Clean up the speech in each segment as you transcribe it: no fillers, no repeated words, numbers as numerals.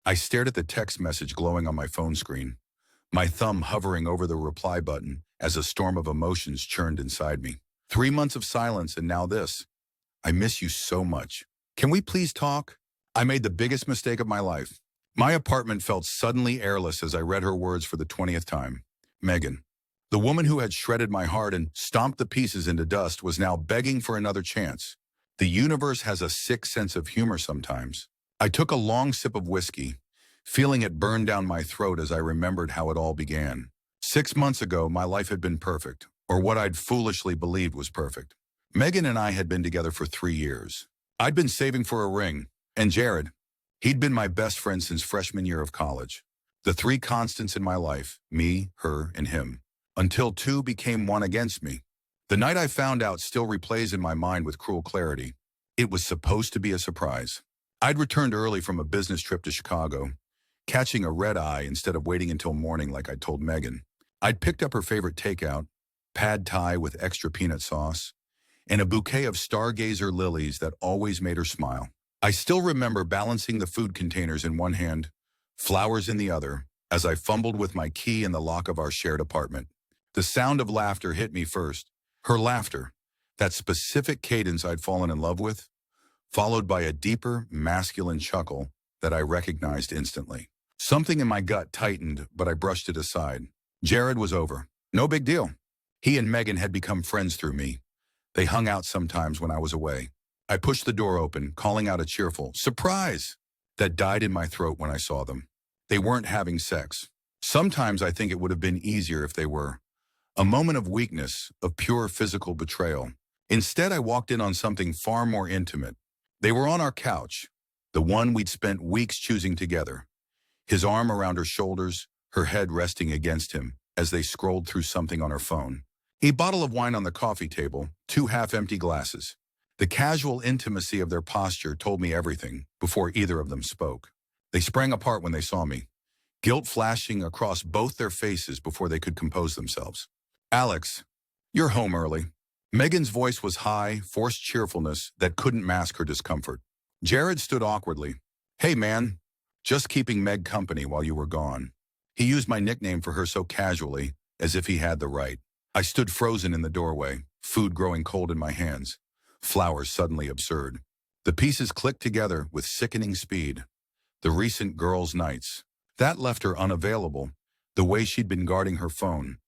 I stared at the text message glowing on my phone screen, my thumb hovering over the reply button as a storm of emotions churned inside me. 3 months of silence and now this. I miss you so much. Can we please talk? I made the biggest mistake of my life. My apartment felt suddenly airless as I read her words for the 20th time. Megan. The woman who had shredded my heart and stomped the pieces into dust was now begging for another chance. The universe has a sick sense of humor sometimes. I took a long sip of whiskey, feeling it burn down my throat as I remembered how it all began. 6 months ago, my life had been perfect, or what I'd foolishly believed was perfect. Megan and I had been together for 3 years. I'd been saving for a ring, and Jared, he'd been my best friend since freshman year of college. The three constants in my life, me, her, and him, until two became one against me. The night I found out still replays in my mind with cruel clarity. It was supposed to be a surprise. I'd returned early from a business trip to Chicago, catching a red eye instead of waiting until morning like I'd told Megan. I'd picked up her favorite takeout, pad thai with extra peanut sauce, and a bouquet of stargazer lilies that always made her smile. I still remember balancing the food containers in one hand, flowers in the other, as I fumbled with my key in the lock of our shared apartment. The sound of laughter hit me first. Her laughter, that specific cadence I'd fallen in love with, followed by a deeper, masculine chuckle that I recognized instantly. Something in my gut tightened, but I brushed it aside. Jared was over. No big deal. He and Megan had become friends through me. They hung out sometimes when I was away. I pushed the door open, calling out a cheerful "surprise" that died in my throat when I saw them. They weren't having sex. Sometimes I think it would have been easier if they were. A moment of weakness, of pure physical betrayal. Instead, I walked in on something far more intimate. They were on our couch, the one we'd spent weeks choosing together. His arm around her shoulders, her head resting against him as they scrolled through something on her phone. A bottle of wine on the coffee table, 2 half-empty glasses. The casual intimacy of their posture told me everything before either of them spoke. They sprang apart when they saw me, guilt flashing across both their faces before they could compose themselves. "Alex, you're home early." Megan's voice was high, forced cheerfulness that couldn't mask her discomfort. Jared stood awkwardly. "Hey man, just keeping Meg company while you were gone." He used my nickname for her so casually, as if he had the right. I stood frozen in the doorway, food growing cold in my hands, flowers suddenly absurd. The pieces clicked together with sickening speed. The recent girls' nights. That left her unavailable, the way she'd been guarding her phone.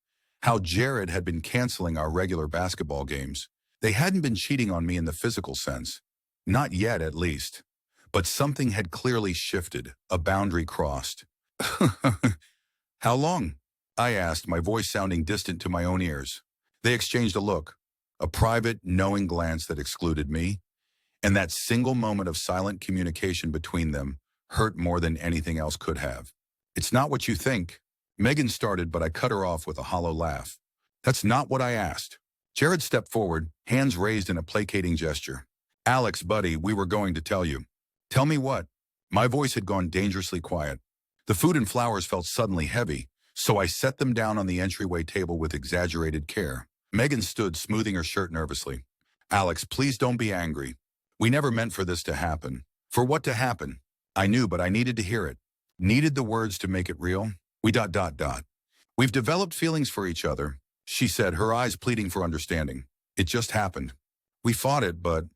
How Jared had been canceling our regular basketball games. They hadn't been cheating on me in the physical sense. Not yet, at least. But something had clearly shifted, a boundary crossed. "How long?" I asked, my voice sounding distant to my own ears. They exchanged a look, a private, knowing glance that excluded me, and that single moment of silent communication between them hurt more than anything else could have. "It's not what you think." Megan started, but I cut her off with a hollow laugh. "That's not what I asked." Jared stepped forward, hands raised in a placating gesture. "Alex, buddy, we were going to tell you." "Tell me what?" My voice had gone dangerously quiet. The food and flowers felt suddenly heavy, so I set them down on the entryway table with exaggerated care. Megan stood, smoothing her shirt nervously. "Alex, please don't be angry. We never meant for this to happen." For what to happen? I knew, but I needed to hear it. Needed the words to make it real. We've developed feelings for each other," she said, her eyes pleading for understanding. "It just happened. We fought it, but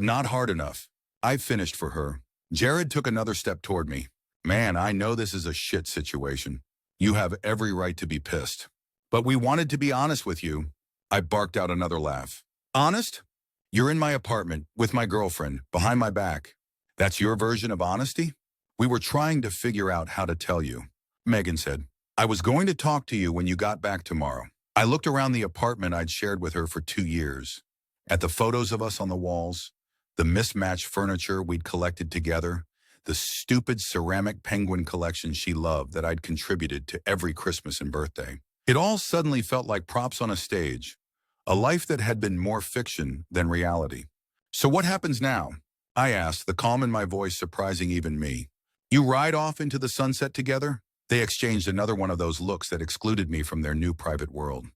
not hard enough." I finished for her. Jared took another step toward me. "Man, I know this is a shit situation. You have every right to be pissed. But we wanted to be honest with you." I barked out another laugh. "Honest? You're in my apartment, with my girlfriend, behind my back. That's your version of honesty?" "We were trying to figure out how to tell you," Megan said. "I was going to talk to you when you got back tomorrow." I looked around the apartment I'd shared with her for 2 years. At the photos of us on the walls, the mismatched furniture we'd collected together, the stupid ceramic penguin collection she loved that I'd contributed to every Christmas and birthday. It all suddenly felt like props on a stage, a life that had been more fiction than reality. "So what happens now?" I asked, the calm in my voice surprising even me. "You ride off into the sunset together?" They exchanged another one of those looks that excluded me from their new private world.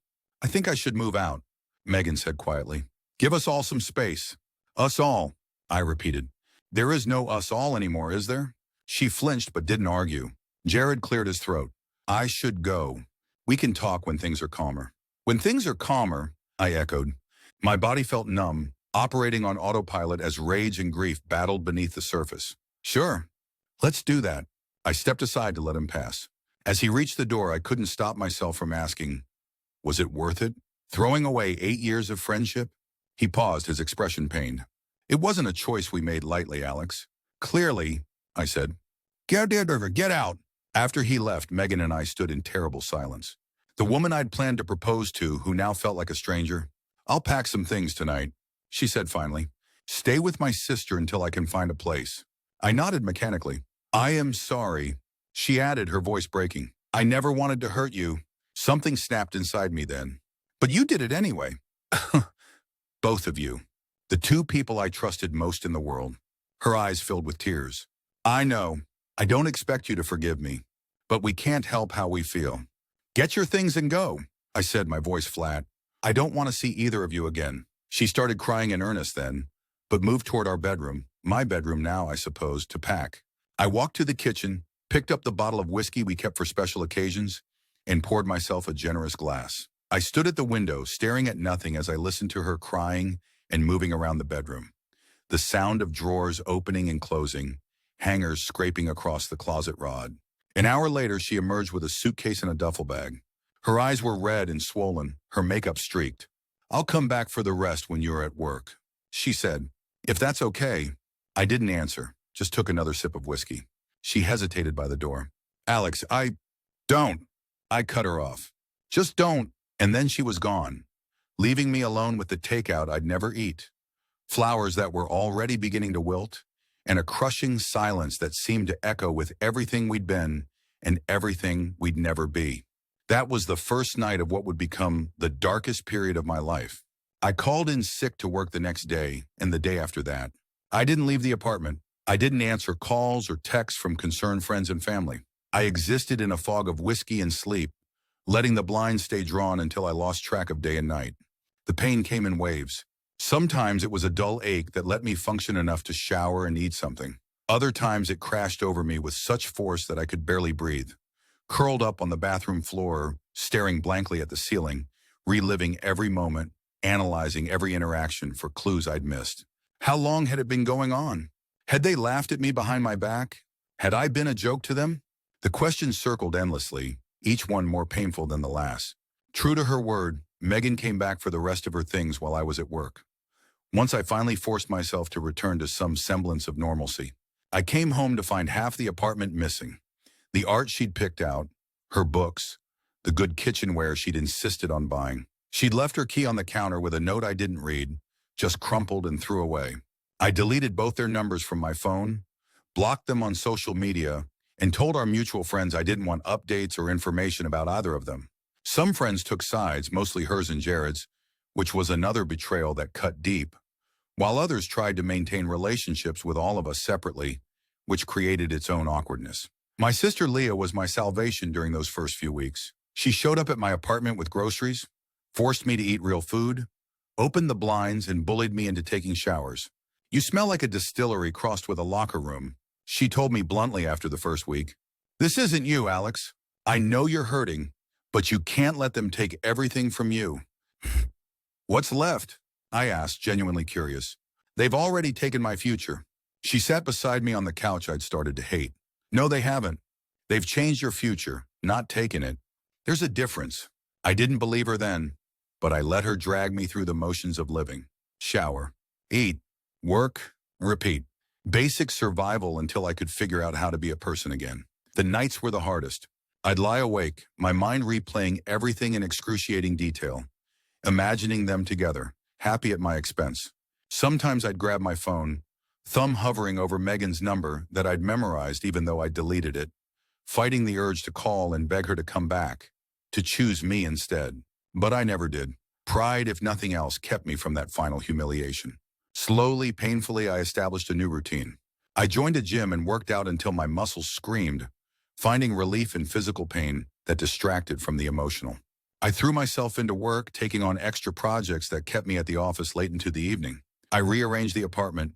"I think I should move out," Megan said quietly. "Give us all some space." "Us all," I repeated. "There is no us all anymore, is there?" She flinched but didn't argue. Jared cleared his throat. I should go. We can talk when things are calmer. When things are calmer, I echoed. My body felt numb, operating on autopilot as rage and grief battled beneath the surface. Sure, let's do that. I stepped aside to let him pass. As he reached the door, I couldn't stop myself from asking, was it worth it? Throwing away 8 years of friendship? He paused, his expression pained. It wasn't a choice we made lightly, Alex. Clearly, I said. Get out. After he left, Megan and I stood in terrible silence. The woman I'd planned to propose to, who now felt like a stranger. I'll pack some things tonight, she said finally. Stay with my sister until I can find a place. I nodded mechanically. I am sorry, she added, her voice breaking. I never wanted to hurt you. Something snapped inside me then. But you did it anyway. Both of you. The two people I trusted most in the world. Her eyes filled with tears. I know. I don't expect you to forgive me. But we can't help how we feel. Get your things and go, I said, my voice flat. I don't want to see either of you again. She started crying in earnest then, but moved toward our bedroom, my bedroom now, I suppose, to pack. I walked to the kitchen, picked up the bottle of whiskey we kept for special occasions, and poured myself a generous glass. I stood at the window, staring at nothing as I listened to her crying and moving around the bedroom. The sound of drawers opening and closing, hangers scraping across the closet rod. An hour later, she emerged with a suitcase and a duffel bag. Her eyes were red and swollen, her makeup streaked. I'll come back for the rest when you're at work, she said. If that's okay. I didn't answer, just took another sip of whiskey. She hesitated by the door. Alex, don't. I cut her off. Just don't. And then she was gone, leaving me alone with the takeout I'd never eat, flowers that were already beginning to wilt, and a crushing silence that seemed to echo with everything we'd been and everything we'd never be. That was the first night of what would become the darkest period of my life. I called in sick to work the next day and the day after that. I didn't leave the apartment. I didn't answer calls or texts from concerned friends and family. I existed in a fog of whiskey and sleep, letting the blinds stay drawn until I lost track of day and night. The pain came in waves. Sometimes it was a dull ache that let me function enough to shower and eat something. Other times it crashed over me with such force that I could barely breathe. Curled up on the bathroom floor, staring blankly at the ceiling, reliving every moment, analyzing every interaction for clues I'd missed. How long had it been going on? Had they laughed at me behind my back? Had I been a joke to them? The questions circled endlessly, each one more painful than the last. True to her word, Megan came back for the rest of her things while I was at work. Once I finally forced myself to return to some semblance of normalcy, I came home to find half the apartment missing. The art she'd picked out, her books, the good kitchenware she'd insisted on buying. She'd left her key on the counter with a note I didn't read, just crumpled and threw away. I deleted both their numbers from my phone, blocked them on social media, and told our mutual friends I didn't want updates or information about either of them. Some friends took sides, mostly hers and Jared's, which was another betrayal that cut deep, while others tried to maintain relationships with all of us separately, which created its own awkwardness. My sister Leah was my salvation during those first few weeks. She showed up at my apartment with groceries, forced me to eat real food, opened the blinds, and bullied me into taking showers. You smell like a distillery crossed with a locker room, she told me bluntly after the first week. This isn't you, Alex. I know you're hurting, but you can't let them take everything from you. What's left? I asked, genuinely curious. They've already taken my future. She sat beside me on the couch I'd started to hate. No, they haven't. They've changed your future, not taken it. There's a difference. I didn't believe her then, but I let her drag me through the motions of living. Shower, eat, work, repeat. Basic survival until I could figure out how to be a person again. The nights were the hardest. I'd lie awake, my mind replaying everything in excruciating detail, imagining them together, happy at my expense. Sometimes I'd grab my phone, thumb hovering over Megan's number that I'd memorized even though I'd deleted it, fighting the urge to call and beg her to come back, to choose me instead. But I never did. Pride, if nothing else, kept me from that final humiliation. Slowly, painfully, I established a new routine. I joined a gym and worked out until my muscles screamed, finding relief in physical pain that distracted from the emotional. I threw myself into work, taking on extra projects that kept me at the office late into the evening. I rearranged the apartment,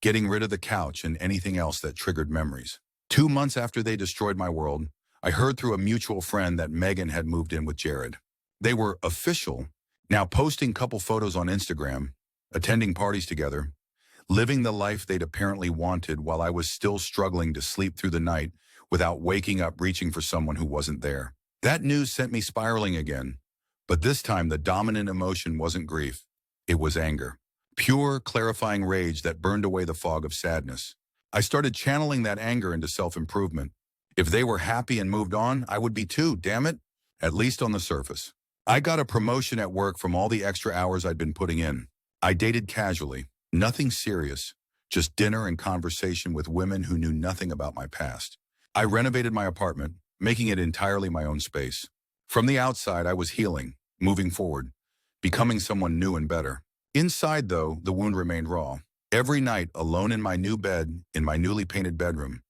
getting rid of the couch and anything else that triggered memories. 2 months after they destroyed my world, I heard through a mutual friend that Megan had moved in with Jared. They were official, now posting couple photos on Instagram, attending parties together, living the life they'd apparently wanted while I was still struggling to sleep through the night without waking up reaching for someone who wasn't there. That news sent me spiraling again, but this time the dominant emotion wasn't grief. It was anger. Pure, clarifying rage that burned away the fog of sadness. I started channeling that anger into self-improvement. If they were happy and moved on, I would be too, damn it. At least on the surface. I got a promotion at work from all the extra hours I'd been putting in. I dated casually, nothing serious, just dinner and conversation with women who knew nothing about my past. I renovated my apartment, making it entirely my own space. From the outside, I was healing, moving forward, becoming someone new and better. Inside, though, the wound remained raw. Every night, alone in my new bed, in my newly painted bedroom,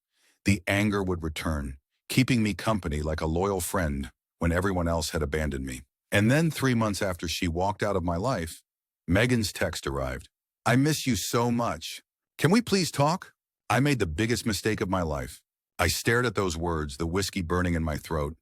the anger would return, keeping me company like a loyal friend when everyone else had abandoned me. And then 3 months after she walked out of my life, Megan's text arrived. I miss you so much. Can we please talk? I made the biggest mistake of my life. I stared at those words, the whiskey burning in my throat,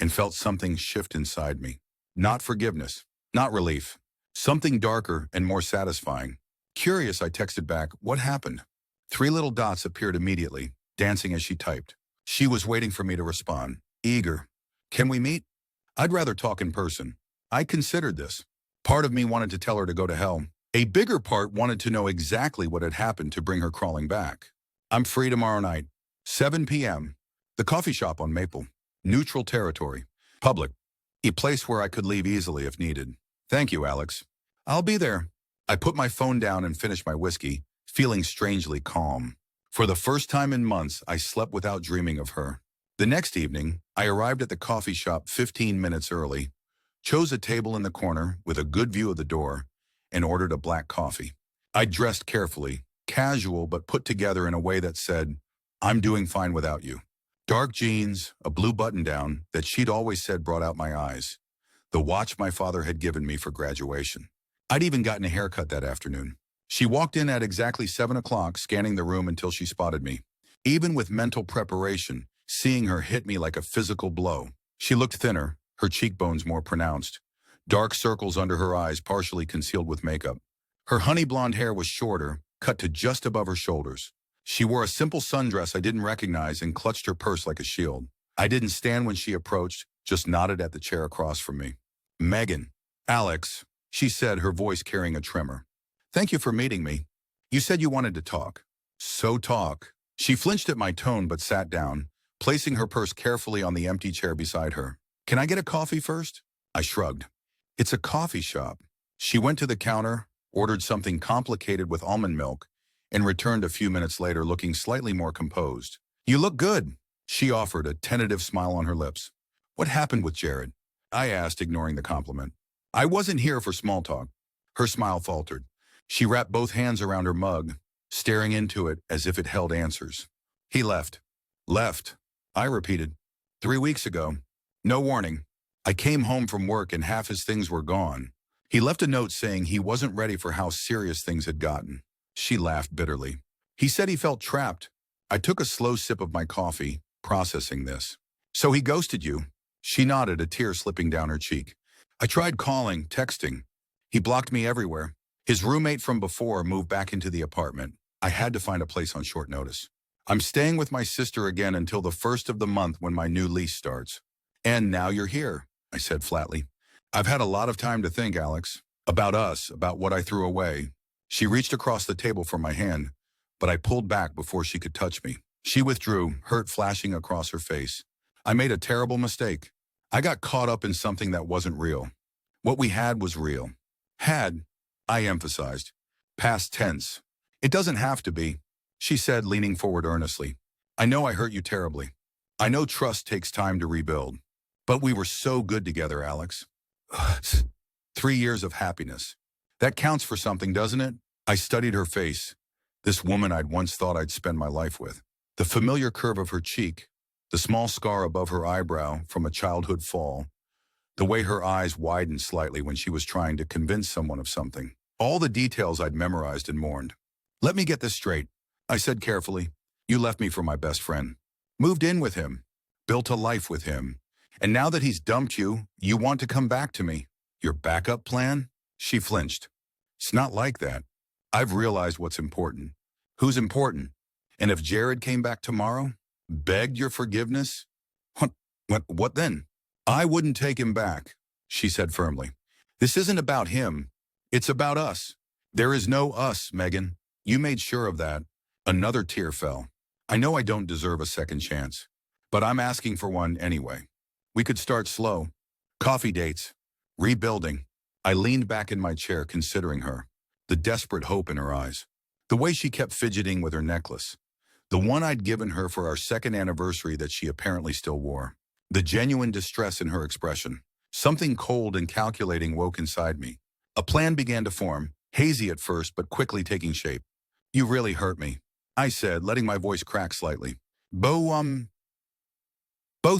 and felt something shift inside me. Not forgiveness, not relief. Something darker and more satisfying. Curious, I texted back, what happened? 3 little dots appeared immediately, dancing as she typed. She was waiting for me to respond, eager. Can we meet? I'd rather talk in person. I considered this. Part of me wanted to tell her to go to hell. A bigger part wanted to know exactly what had happened to bring her crawling back. I'm free tomorrow night, 7 p.m. The coffee shop on Maple. Neutral territory. Public. A place where I could leave easily if needed. Thank you, Alex. I'll be there. I put my phone down and finished my whiskey, feeling strangely calm. For the first time in months, I slept without dreaming of her. The next evening, I arrived at the coffee shop 15 minutes early, chose a table in the corner with a good view of the door, and ordered a black coffee. I dressed carefully, casual but put together in a way that said, I'm doing fine without you. Dark jeans, a blue button-down that she'd always said brought out my eyes. The watch my father had given me for graduation. I'd even gotten a haircut that afternoon. She walked in at exactly 7 o'clock, scanning the room until she spotted me. Even with mental preparation, seeing her hit me like a physical blow. She looked thinner, her cheekbones more pronounced. Dark circles under her eyes partially concealed with makeup. Her honey blonde hair was shorter, cut to just above her shoulders. She wore a simple sundress I didn't recognize and clutched her purse like a shield. I didn't stand when she approached, just nodded at the chair across from me. Megan. Alex, she said, her voice carrying a tremor. Thank you for meeting me. You said you wanted to talk. So talk. She flinched at my tone but sat down, placing her purse carefully on the empty chair beside her. Can I get a coffee first? I shrugged. It's a coffee shop. She went to the counter, ordered something complicated with almond milk, and returned a few minutes later looking slightly more composed. You look good, she offered, a tentative smile on her lips. What happened with Jared? I asked, ignoring the compliment. I wasn't here for small talk. Her smile faltered. She wrapped both hands around her mug, staring into it as if it held answers. He left. Left, I repeated. 3 weeks ago. No warning. I came home from work and half his things were gone. He left a note saying he wasn't ready for how serious things had gotten. She laughed bitterly. He said he felt trapped. I took a slow sip of my coffee, processing this. So he ghosted you? She nodded, a tear slipping down her cheek. I tried calling, texting. He blocked me everywhere. His roommate from before moved back into the apartment. I had to find a place on short notice. I'm staying with my sister again until the 1st of the month when my new lease starts. And now you're here, I said flatly. I've had a lot of time to think, Alex. About us, about what I threw away. She reached across the table for my hand, but I pulled back before she could touch me. She withdrew, hurt flashing across her face. I made a terrible mistake. I got caught up in something that wasn't real. What we had was real. Had, I emphasized. Past tense. It doesn't have to be, she said, leaning forward earnestly. I know I hurt you terribly. I know trust takes time to rebuild. But we were so good together, Alex. 3 years of happiness. That counts for something, doesn't it? I studied her face, this woman I'd once thought I'd spend my life with. The familiar curve of her cheek, the small scar above her eyebrow from a childhood fall, the way her eyes widened slightly when she was trying to convince someone of something. All the details I'd memorized and mourned. Let me get this straight, I said carefully. You left me for my best friend. moved in with him, built a life with him. And now that he's dumped you, you want to come back to me. Your backup plan? She flinched. It's not like that. I've realized what's important. Who's important? And if Jared came back tomorrow, begged your forgiveness? What then? I wouldn't take him back, she said firmly. This isn't about him. It's about us. There is no us, Megan. You made sure of that. Another tear fell. I know I don't deserve a second chance, but I'm asking for one anyway. We could start slow. Coffee dates. Rebuilding. I leaned back in my chair considering her, the desperate hope in her eyes. The way she kept fidgeting with her necklace. The one I'd given her for our second anniversary that she apparently still wore. The genuine distress in her expression. Something cold and calculating woke inside me. A plan began to form, hazy at first but quickly taking shape. You really hurt me, I said, letting my voice crack slightly. Both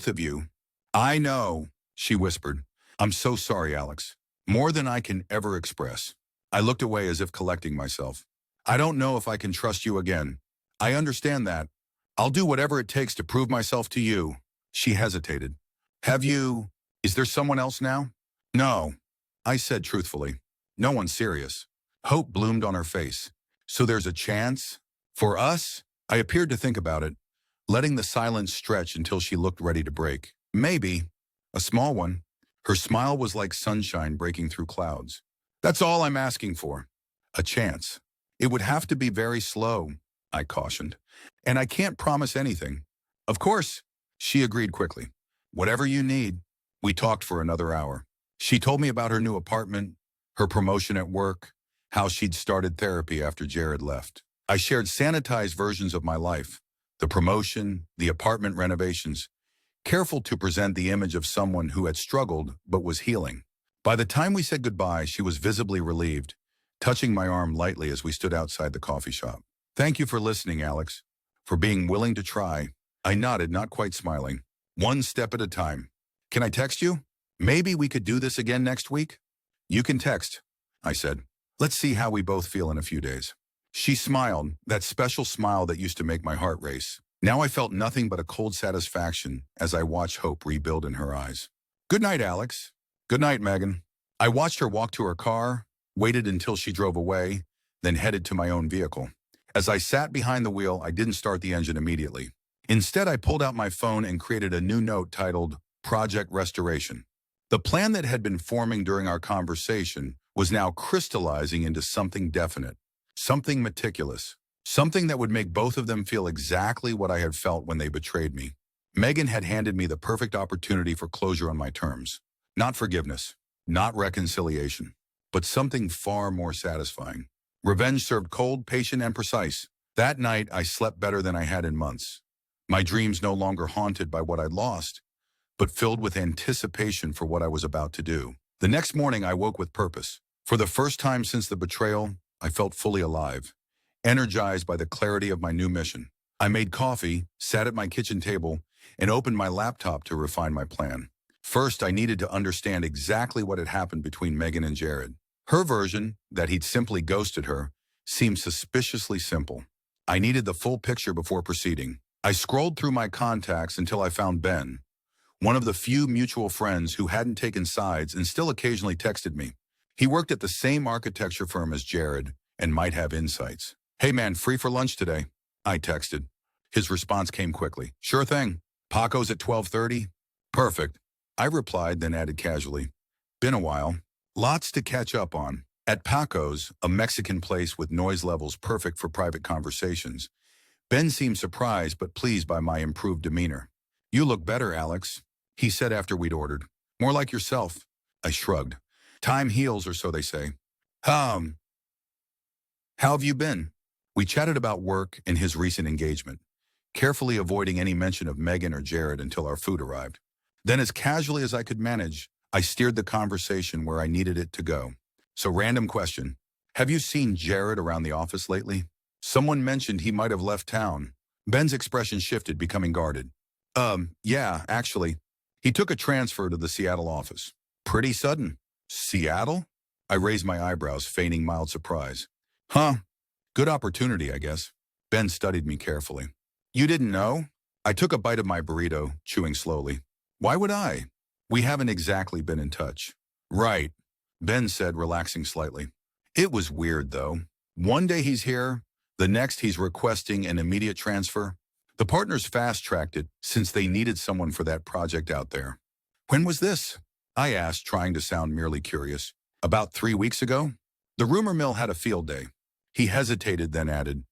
of you. I know, she whispered. I'm so sorry, Alex. More than I can ever express. I looked away as if collecting myself. I don't know if I can trust you again. I understand that. I'll do whatever it takes to prove myself to you. She hesitated. Is there someone else now? No, I said truthfully. No one serious. Hope bloomed on her face. So there's a chance? For us? I appeared to think about it, letting the silence stretch until she looked ready to break. Maybe. A small one. Her smile was like sunshine breaking through clouds. That's all I'm asking for. A chance. It would have to be very slow, I cautioned. And I can't promise anything. Of course, she agreed quickly. Whatever you need. We talked for another hour. She told me about her new apartment, her promotion at work, how she'd started therapy after Jared left. I shared sanitized versions of my life, the promotion, the apartment renovations, careful to present the image of someone who had struggled but was healing. By the time we said goodbye, she was visibly relieved, touching my arm lightly as we stood outside the coffee shop. Thank you for listening, Alex, for being willing to try. I nodded, not quite smiling. One step at a time. Can I text you? Maybe we could do this again next week? You can text, I said. Let's see how we both feel in a few days. She smiled, that special smile that used to make my heart race. Now I felt nothing but a cold satisfaction as I watched hope rebuild in her eyes. Good night, Alex. Good night, Megan. I watched her walk to her car, waited until she drove away, then headed to my own vehicle. As I sat behind the wheel, I didn't start the engine immediately. Instead, I pulled out my phone and created a new note titled Project Restoration. The plan that had been forming during our conversation was now crystallizing into something definite, something meticulous, something that would make both of them feel exactly what I had felt when they betrayed me. Megan had handed me the perfect opportunity for closure on my terms. Not forgiveness, not reconciliation, but something far more satisfying. Revenge served cold, patient, and precise. That night, I slept better than I had in months. My dreams no longer haunted by what I'd lost, but filled with anticipation for what I was about to do. The next morning, I woke with purpose. For the first time since the betrayal, I felt fully alive, energized by the clarity of my new mission. I made coffee, sat at my kitchen table, and opened my laptop to refine my plan. First, I needed to understand exactly what had happened between Megan and Jared. Her version, that he'd simply ghosted her, seemed suspiciously simple. I needed the full picture before proceeding. I scrolled through my contacts until I found Ben, one of the few mutual friends who hadn't taken sides and still occasionally texted me. He worked at the same architecture firm as Jared and might have insights. Hey man, free for lunch today? I texted. His response came quickly. Sure thing. Paco's at 12:30? Perfect. I replied, then added casually. Been a while. Lots to catch up on. At Paco's, a Mexican place with noise levels perfect for private conversations, Ben seemed surprised but pleased by my improved demeanor. You look better, Alex, he said after we'd ordered. More like yourself. I shrugged. Time heals, or so they say. How have you been? We chatted about work and his recent engagement, carefully avoiding any mention of Megan or Jared until our food arrived. Then, as casually as I could manage, I steered the conversation where I needed it to go. So, random question. Have you seen Jared around the office lately? Someone mentioned he might have left town. Ben's expression shifted, becoming guarded. Yeah, actually. He took a transfer to the Seattle office. Pretty sudden. Seattle? I raised my eyebrows, feigning mild surprise. Huh. Good opportunity, I guess. Ben studied me carefully. You didn't know? I took a bite of my burrito, chewing slowly. Why would I? We haven't exactly been in touch. Right, Ben said, relaxing slightly. It was weird, though. One day he's here, the next he's requesting an immediate transfer. The partners fast-tracked it since they needed someone for that project out there. When was this? I asked, trying to sound merely curious. About 3 weeks ago? The rumor mill had a field day. He hesitated, then added,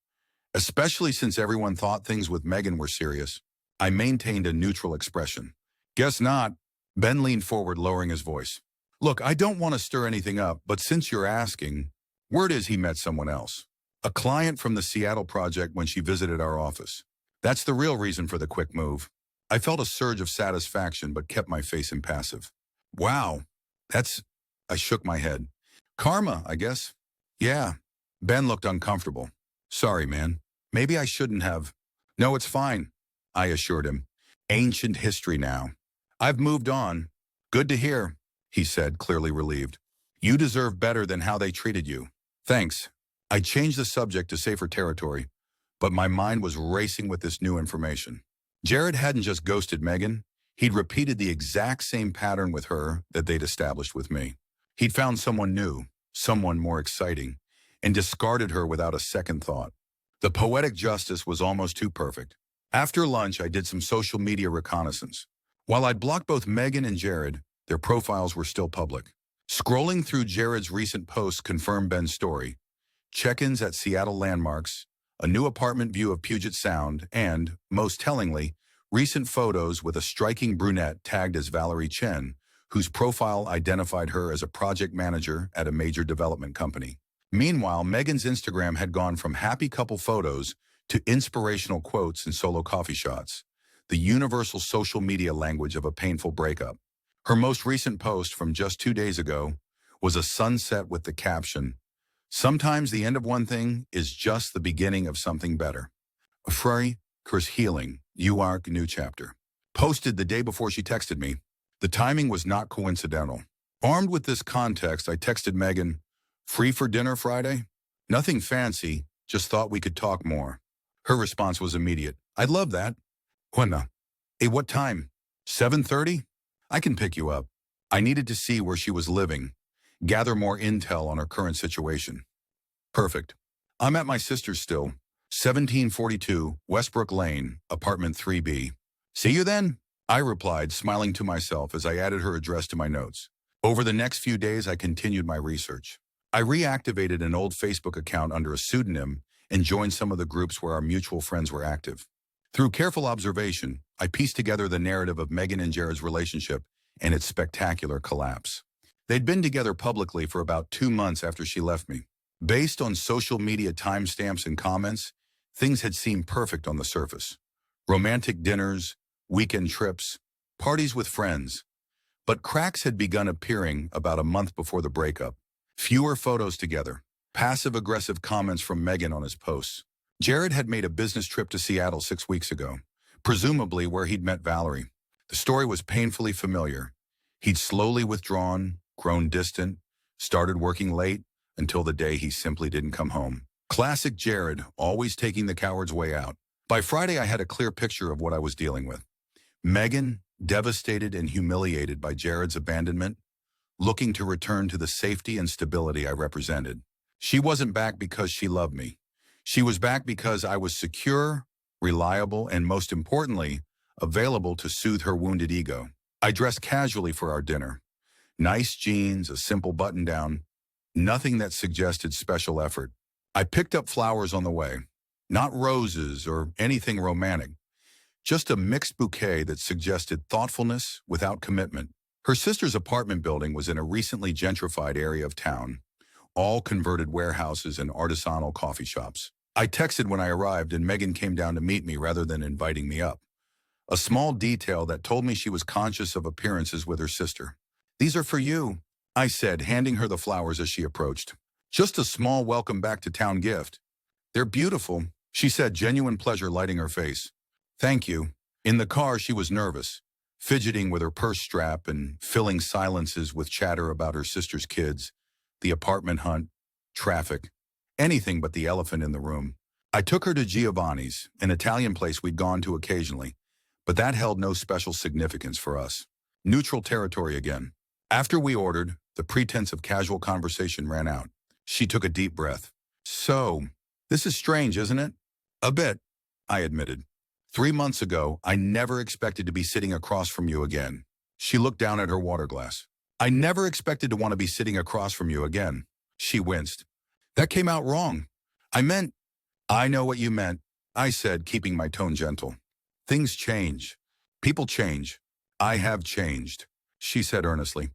especially since everyone thought things with Megan were serious. I maintained a neutral expression. Guess not. Ben leaned forward, lowering his voice. Look, I don't want to stir anything up, but since you're asking, word is he met someone else. A client from the Seattle project when she visited our office. That's the real reason for the quick move. I felt a surge of satisfaction, but kept my face impassive. Wow, I shook my head. Karma, I guess. Yeah. Ben looked uncomfortable. Sorry, man. Maybe I shouldn't have. No, it's fine, I assured him. Ancient history now. I've moved on. Good to hear, he said, clearly relieved. You deserve better than how they treated you. Thanks. I changed the subject to safer territory, but my mind was racing with this new information. Jared hadn't just ghosted Megan. He'd repeated the exact same pattern with her that they'd established with me. He'd found someone new, someone more exciting, and discarded her without a second thought. The poetic justice was almost too perfect. After lunch, I did some social media reconnaissance. While I'd blocked both Megan and Jared, their profiles were still public. Scrolling through Jared's recent posts confirmed Ben's story. Check-ins at Seattle landmarks, a new apartment view of Puget Sound, and, most tellingly, recent photos with a striking brunette tagged as Valerie Chen, whose profile identified her as a project manager at a major development company. Meanwhile, Megan's Instagram had gone from happy couple photos to inspirational quotes and solo coffee shots, the universal social media language of a painful breakup. Her most recent post from just 2 days ago was a sunset with the caption, "Sometimes the end of one thing is just the beginning of something better. Frey, Chris Healing, UARC new chapter." Posted the day before she texted me. The timing was not coincidental. Armed with this context, I texted Megan, "Free for dinner Friday?" Nothing fancy, just thought we could talk more. Her response was immediate. "I'd love that." When? Hey, what time? 7:30? I can pick you up. I needed to see where she was living, gather more intel on her current situation. Perfect. I'm at my sister's still, 1742 Westbrook Lane, apartment 3B. See you then? I replied, smiling to myself as I added her address to my notes. Over the next few days, I continued my research. I reactivated an old Facebook account under a pseudonym and joined some of the groups where our mutual friends were active. Through careful observation, I pieced together the narrative of Megan and Jared's relationship and its spectacular collapse. They'd been together publicly for about 2 months after she left me. Based on social media timestamps and comments, things had seemed perfect on the surface. Romantic dinners, weekend trips, parties with friends. But cracks had begun appearing about a month before the breakup. Fewer photos together, passive-aggressive comments from Megan on his posts. Jared had made a business trip to Seattle 6 weeks ago, presumably where he'd met Valerie. The story was painfully familiar. He'd slowly withdrawn, grown distant, started working late, until the day he simply didn't come home. Classic Jared, always taking the coward's way out. By Friday, I had a clear picture of what I was dealing with. Megan, devastated and humiliated by Jared's abandonment, looking to return to the safety and stability I represented. She wasn't back because she loved me. She was back because I was secure, reliable, and most importantly, available to soothe her wounded ego. I dressed casually for our dinner. Nice jeans, a simple button-down, nothing that suggested special effort. I picked up flowers on the way, not roses or anything romantic, just a mixed bouquet that suggested thoughtfulness without commitment. Her sister's apartment building was in a recently gentrified area of town, all converted warehouses and artisanal coffee shops. I texted when I arrived and Megan came down to meet me rather than inviting me up. A small detail that told me she was conscious of appearances with her sister. "These are for you," I said, handing her the flowers as she approached. "Just a small welcome back to town gift." "They're beautiful," she said, genuine pleasure lighting her face. "Thank you." In the car, she was nervous, fidgeting with her purse strap and filling silences with chatter about her sister's kids, the apartment hunt, traffic, anything but the elephant in the room. I took her to Giovanni's, an Italian place we'd gone to occasionally, but that held no special significance for us. Neutral territory again. After we ordered, the pretense of casual conversation ran out. She took a deep breath. So, this is strange, isn't it? A bit, I admitted. 3 months ago, I never expected to be sitting across from you again. She looked down at her water glass. I never expected to want to be sitting across from you again. She winced. That came out wrong. I know what you meant, I said, keeping my tone gentle. Things change. People change. I have changed, she said earnestly.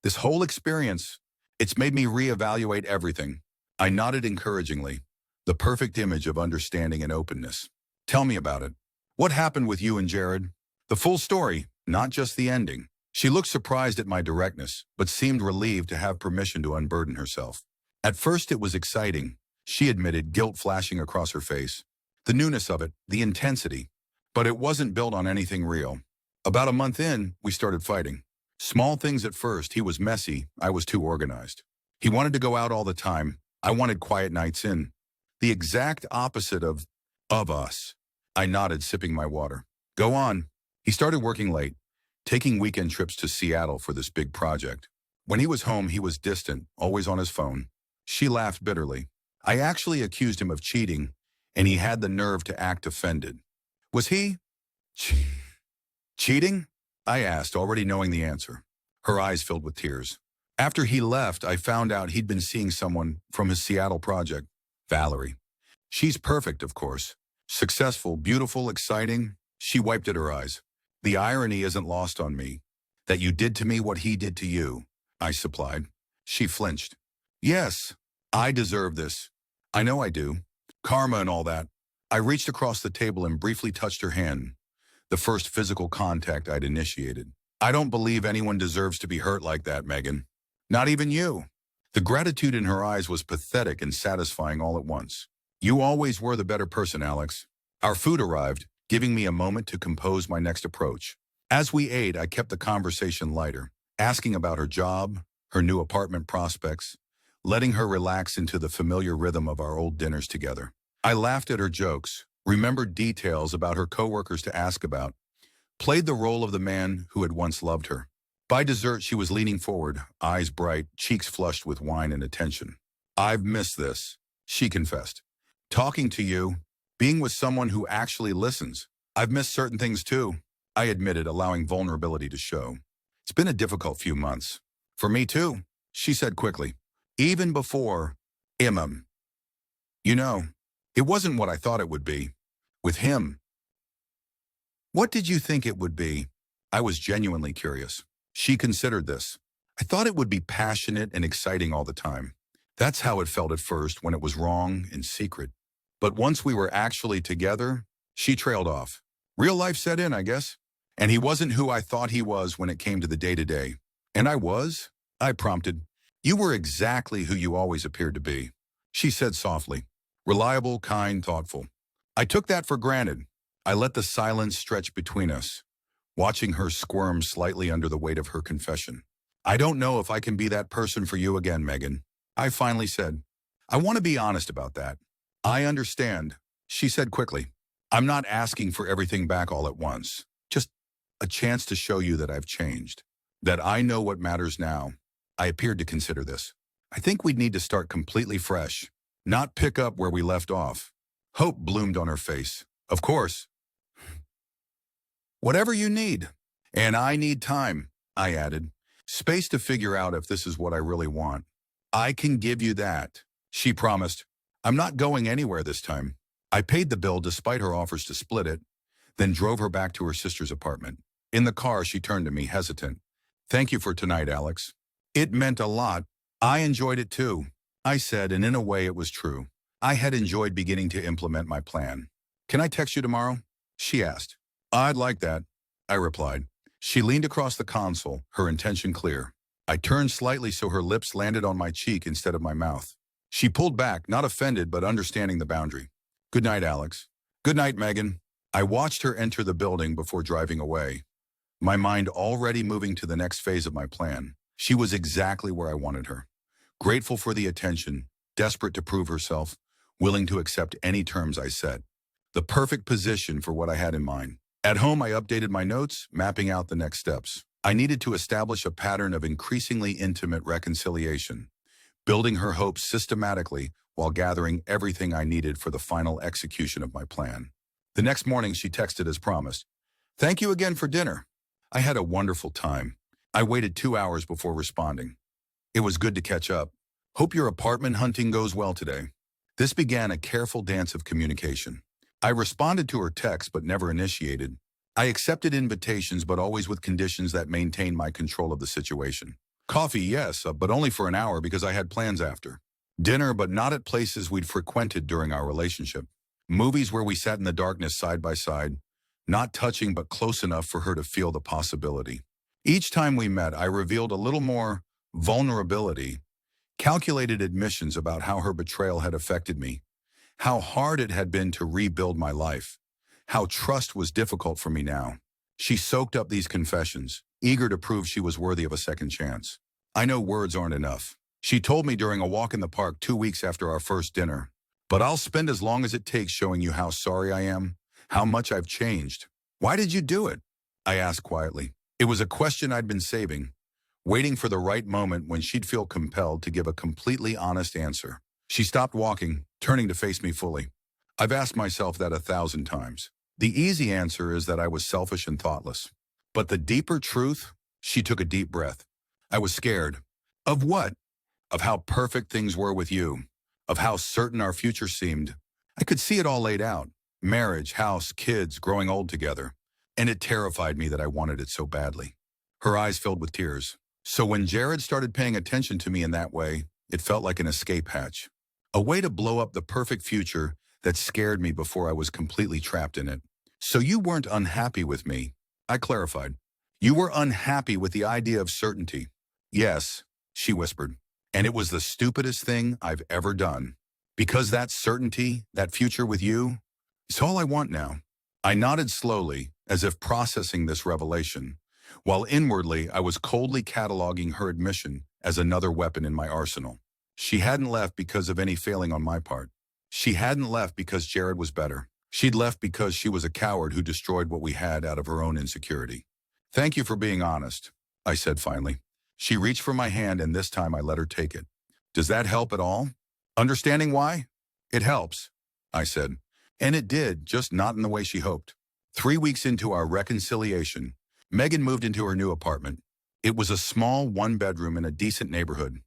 This whole experience, it's made me reevaluate everything. I nodded encouragingly, the perfect image of understanding and openness. Tell me about it. What happened with you and Jared? The full story, not just the ending. She looked surprised at my directness, but seemed relieved to have permission to unburden herself. At first it was exciting, she admitted, guilt flashing across her face. The newness of it, the intensity. But it wasn't built on anything real. About a month in, we started fighting. Small things at first. He was messy, I was too organized. He wanted to go out all the time. I wanted quiet nights in. The exact opposite of us. I nodded, sipping my water. Go on. He started working late, taking weekend trips to Seattle for this big project. When he was home, he was distant, always on his phone. She laughed bitterly. I actually accused him of cheating, and he had the nerve to act offended. Was he cheating? I asked, already knowing the answer. Her eyes filled with tears. After he left, I found out he'd been seeing someone from his Seattle project, Valerie. She's perfect, of course. Successful, beautiful, exciting. She wiped at her eyes. The irony isn't lost on me. That you did to me what he did to you, I supplied. She flinched. Yes, I deserve this. I know I do. Karma and all that. I reached across the table and briefly touched her hand, the first physical contact I'd initiated. I don't believe anyone deserves to be hurt like that, Megan. Not even you. The gratitude in her eyes was pathetic and satisfying all at once. You always were the better person, Alex. Our food arrived, giving me a moment to compose my next approach. As we ate, I kept the conversation lighter, asking about her job, her new apartment prospects, letting her relax into the familiar rhythm of our old dinners together. I laughed at her jokes, remembered details about her coworkers to ask about, played the role of the man who had once loved her. By dessert, she was leaning forward, eyes bright, cheeks flushed with wine and attention. I've missed this, she confessed. Talking to you, being with someone who actually listens. I've missed certain things too, I admitted, allowing vulnerability to show. It's been a difficult few months. For me too, she said quickly. Even before Imam. You know, it wasn't what I thought it would be. With him. What did you think it would be? I was genuinely curious. She considered this. I thought it would be passionate and exciting all the time. That's how it felt at first, when it was wrong and secret. But once we were actually together, she trailed off. Real life set in, I guess. And he wasn't who I thought he was when it came to the day-to-day. And I was? I prompted. You were exactly who you always appeared to be, she said softly. Reliable, kind, thoughtful. I took that for granted. I let the silence stretch between us, watching her squirm slightly under the weight of her confession. I don't know if I can be that person for you again, Megan, I finally said. I want to be honest about that. I understand, she said quickly. I'm not asking for everything back all at once. Just a chance to show you that I've changed. That I know what matters now. I appeared to consider this. I think we'd need to start completely fresh, not pick up where we left off. Hope bloomed on her face. Of course. Whatever you need. And I need time, I added. Space to figure out if this is what I really want. I can give you that, she promised. I'm not going anywhere this time. I paid the bill despite her offers to split it, then drove her back to her sister's apartment. In the car, she turned to me, hesitant. Thank you for tonight, Alex. It meant a lot. I enjoyed it too, I said, and in a way it was true. I had enjoyed beginning to implement my plan. Can I text you tomorrow? She asked. I'd like that, I replied. She leaned across the console, her intention clear. I turned slightly so her lips landed on my cheek instead of my mouth. She pulled back, not offended, but understanding the boundary. Good night, Alex. Good night, Megan. I watched her enter the building before driving away, my mind already moving to the next phase of my plan. She was exactly where I wanted her. Grateful for the attention, desperate to prove herself, willing to accept any terms I set. The perfect position for what I had in mind. At home, I updated my notes, mapping out the next steps. I needed to establish a pattern of increasingly intimate reconciliation, building her hopes systematically while gathering everything I needed for the final execution of my plan. The next morning, she texted as promised. "Thank you again for dinner. I had a wonderful time." I waited 2 hours before responding. "It was good to catch up. Hope your apartment hunting goes well today." This began a careful dance of communication. I responded to her text but never initiated. I accepted invitations but always with conditions that maintained my control of the situation. Coffee, yes, but only for an hour because I had plans after. Dinner, but not at places we'd frequented during our relationship. Movies where we sat in the darkness side by side, not touching but close enough for her to feel the possibility. Each time we met, I revealed a little more vulnerability, calculated admissions about how her betrayal had affected me, how hard it had been to rebuild my life, how trust was difficult for me now. She soaked up these confessions, eager to prove she was worthy of a second chance. I know words aren't enough. She told me during a walk in the park 2 weeks after our first dinner, "But I'll spend as long as it takes showing you how sorry I am, how much I've changed." "Why did you do it?" I asked quietly. It was a question I'd been saving, waiting for the right moment when she'd feel compelled to give a completely honest answer. She stopped walking, turning to face me fully. I've asked myself that 1,000 times. The easy answer is that I was selfish and thoughtless. But the deeper truth, she took a deep breath. I was scared. Of what? Of how perfect things were with you. Of how certain our future seemed. I could see it all laid out. Marriage, house, kids, growing old together. And it terrified me that I wanted it so badly. Her eyes filled with tears. So when Jared started paying attention to me in that way, it felt like an escape hatch. A way to blow up the perfect future that scared me before I was completely trapped in it. "So you weren't unhappy with me," I clarified. "You were unhappy with the idea of certainty." "Yes," she whispered. "And it was the stupidest thing I've ever done. Because that certainty, that future with you, is all I want now." I nodded slowly, as if processing this revelation, while inwardly I was coldly cataloging her admission as another weapon in my arsenal. She hadn't left because of any failing on my part. She hadn't left because Jared was better. She'd left because she was a coward who destroyed what we had out of her own insecurity. "Thank you for being honest," I said finally. She reached for my hand, and this time I let her take it. "Does that help at all? Understanding why?" "It helps," I said. And it did, just not in the way she hoped. 3 weeks into our reconciliation, Megan moved into her new apartment. It was a small one-bedroom in a decent neighborhood.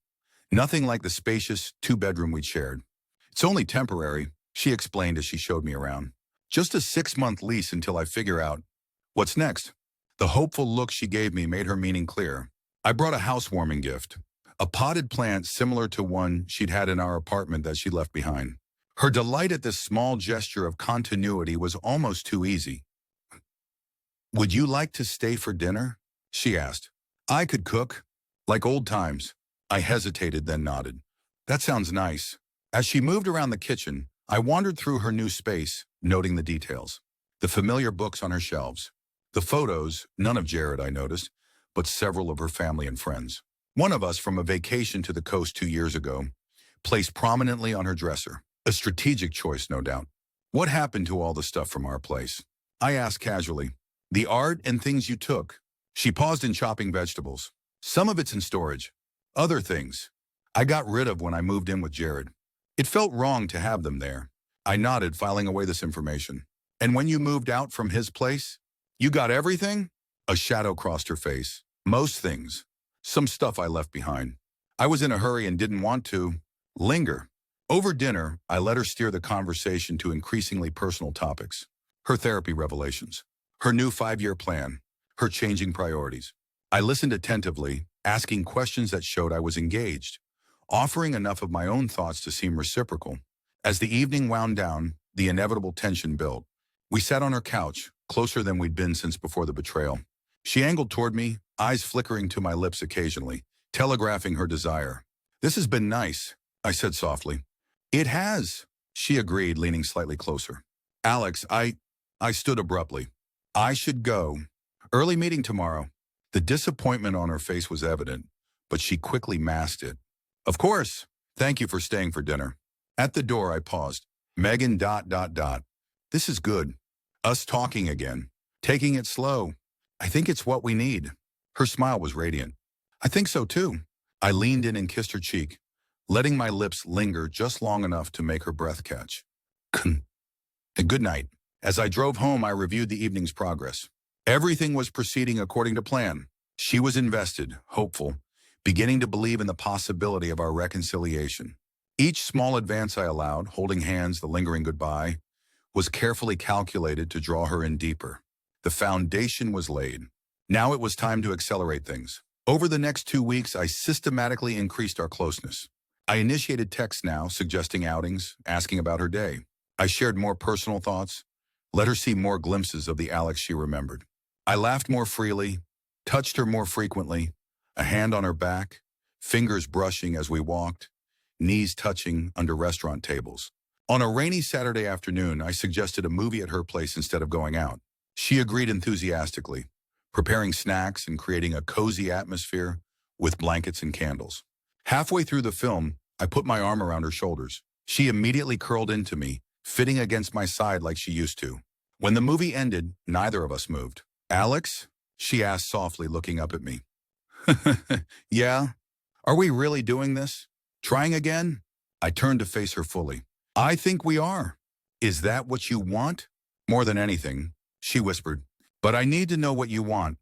Nothing like the spacious 2-bedroom we'd shared. "It's only temporary," she explained as she showed me around. "Just a 6-month lease until I figure out what's next." The hopeful look she gave me made her meaning clear. I brought a housewarming gift, a potted plant similar to one she'd had in our apartment that she left behind. Her delight at this small gesture of continuity was almost too easy. "Would you like to stay for dinner?" she asked. "I could cook. Like old times." I hesitated, then nodded. "That sounds nice." As she moved around the kitchen, I wandered through her new space, noting the details. The familiar books on her shelves. The photos, none of Jared, I noticed, but several of her family and friends. One of us from a vacation to the coast 2 years ago, placed prominently on her dresser. A strategic choice, no doubt. "What happened to all the stuff from our place?" I asked casually. "The art and things you took." She paused in chopping vegetables. "Some of it's in storage. Other things I got rid of when I moved in with Jared. It felt wrong to have them there." I nodded, filing away this information. "And when you moved out from his place, you got everything?" A shadow crossed her face. "Most things. Some stuff I left behind. I was in a hurry and didn't want to linger." Over dinner, I let her steer the conversation to increasingly personal topics. Her therapy revelations, her new 5-year plan, her changing priorities. I listened attentively, asking questions that showed I was engaged, offering enough of my own thoughts to seem reciprocal. As the evening wound down, the inevitable tension built. We sat on her couch, closer than we'd been since before the betrayal. She angled toward me, eyes flickering to my lips occasionally, telegraphing her desire. "This has been nice," I said softly. "It has," she agreed, leaning slightly closer. "Alex, I stood abruptly. "I should go. Early meeting tomorrow." The disappointment on her face was evident, but she quickly masked it. "Of course. Thank you for staying for dinner." At the door, I paused. "Megan ... This is good. Us talking again. taking it slow. I think it's what we need. Her smile was radiant. I think so too. I leaned in and kissed her cheek, letting my lips linger just long enough to make her breath catch. Good night. As I drove home, I reviewed the evening's progress. Everything was proceeding according to plan. She was invested, hopeful, beginning to believe in the possibility of our reconciliation. Each small advance I allowed, holding hands, the lingering goodbye, was carefully calculated to draw her in deeper. The foundation was laid. Now it was time to accelerate things. Over the next 2 weeks, I systematically increased our closeness. I initiated texts now, suggesting outings, asking about her day. I shared more personal thoughts, let her see more glimpses of the Alex she remembered. I laughed more freely, touched her more frequently, a hand on her back, fingers brushing as we walked, knees touching under restaurant tables. On a rainy Saturday afternoon, I suggested a movie at her place instead of going out. She agreed enthusiastically, preparing snacks and creating a cozy atmosphere with blankets and candles. Halfway through the film, I put my arm around her shoulders. She immediately curled into me, fitting against my side like she used to. When the movie ended, neither of us moved. "Alex?" she asked softly, looking up at me. "Yeah? Are we really doing this? Trying again?" I turned to face her fully. "I think we are." "Is that what you want?" "More than anything," she whispered. "But I need to know what you want.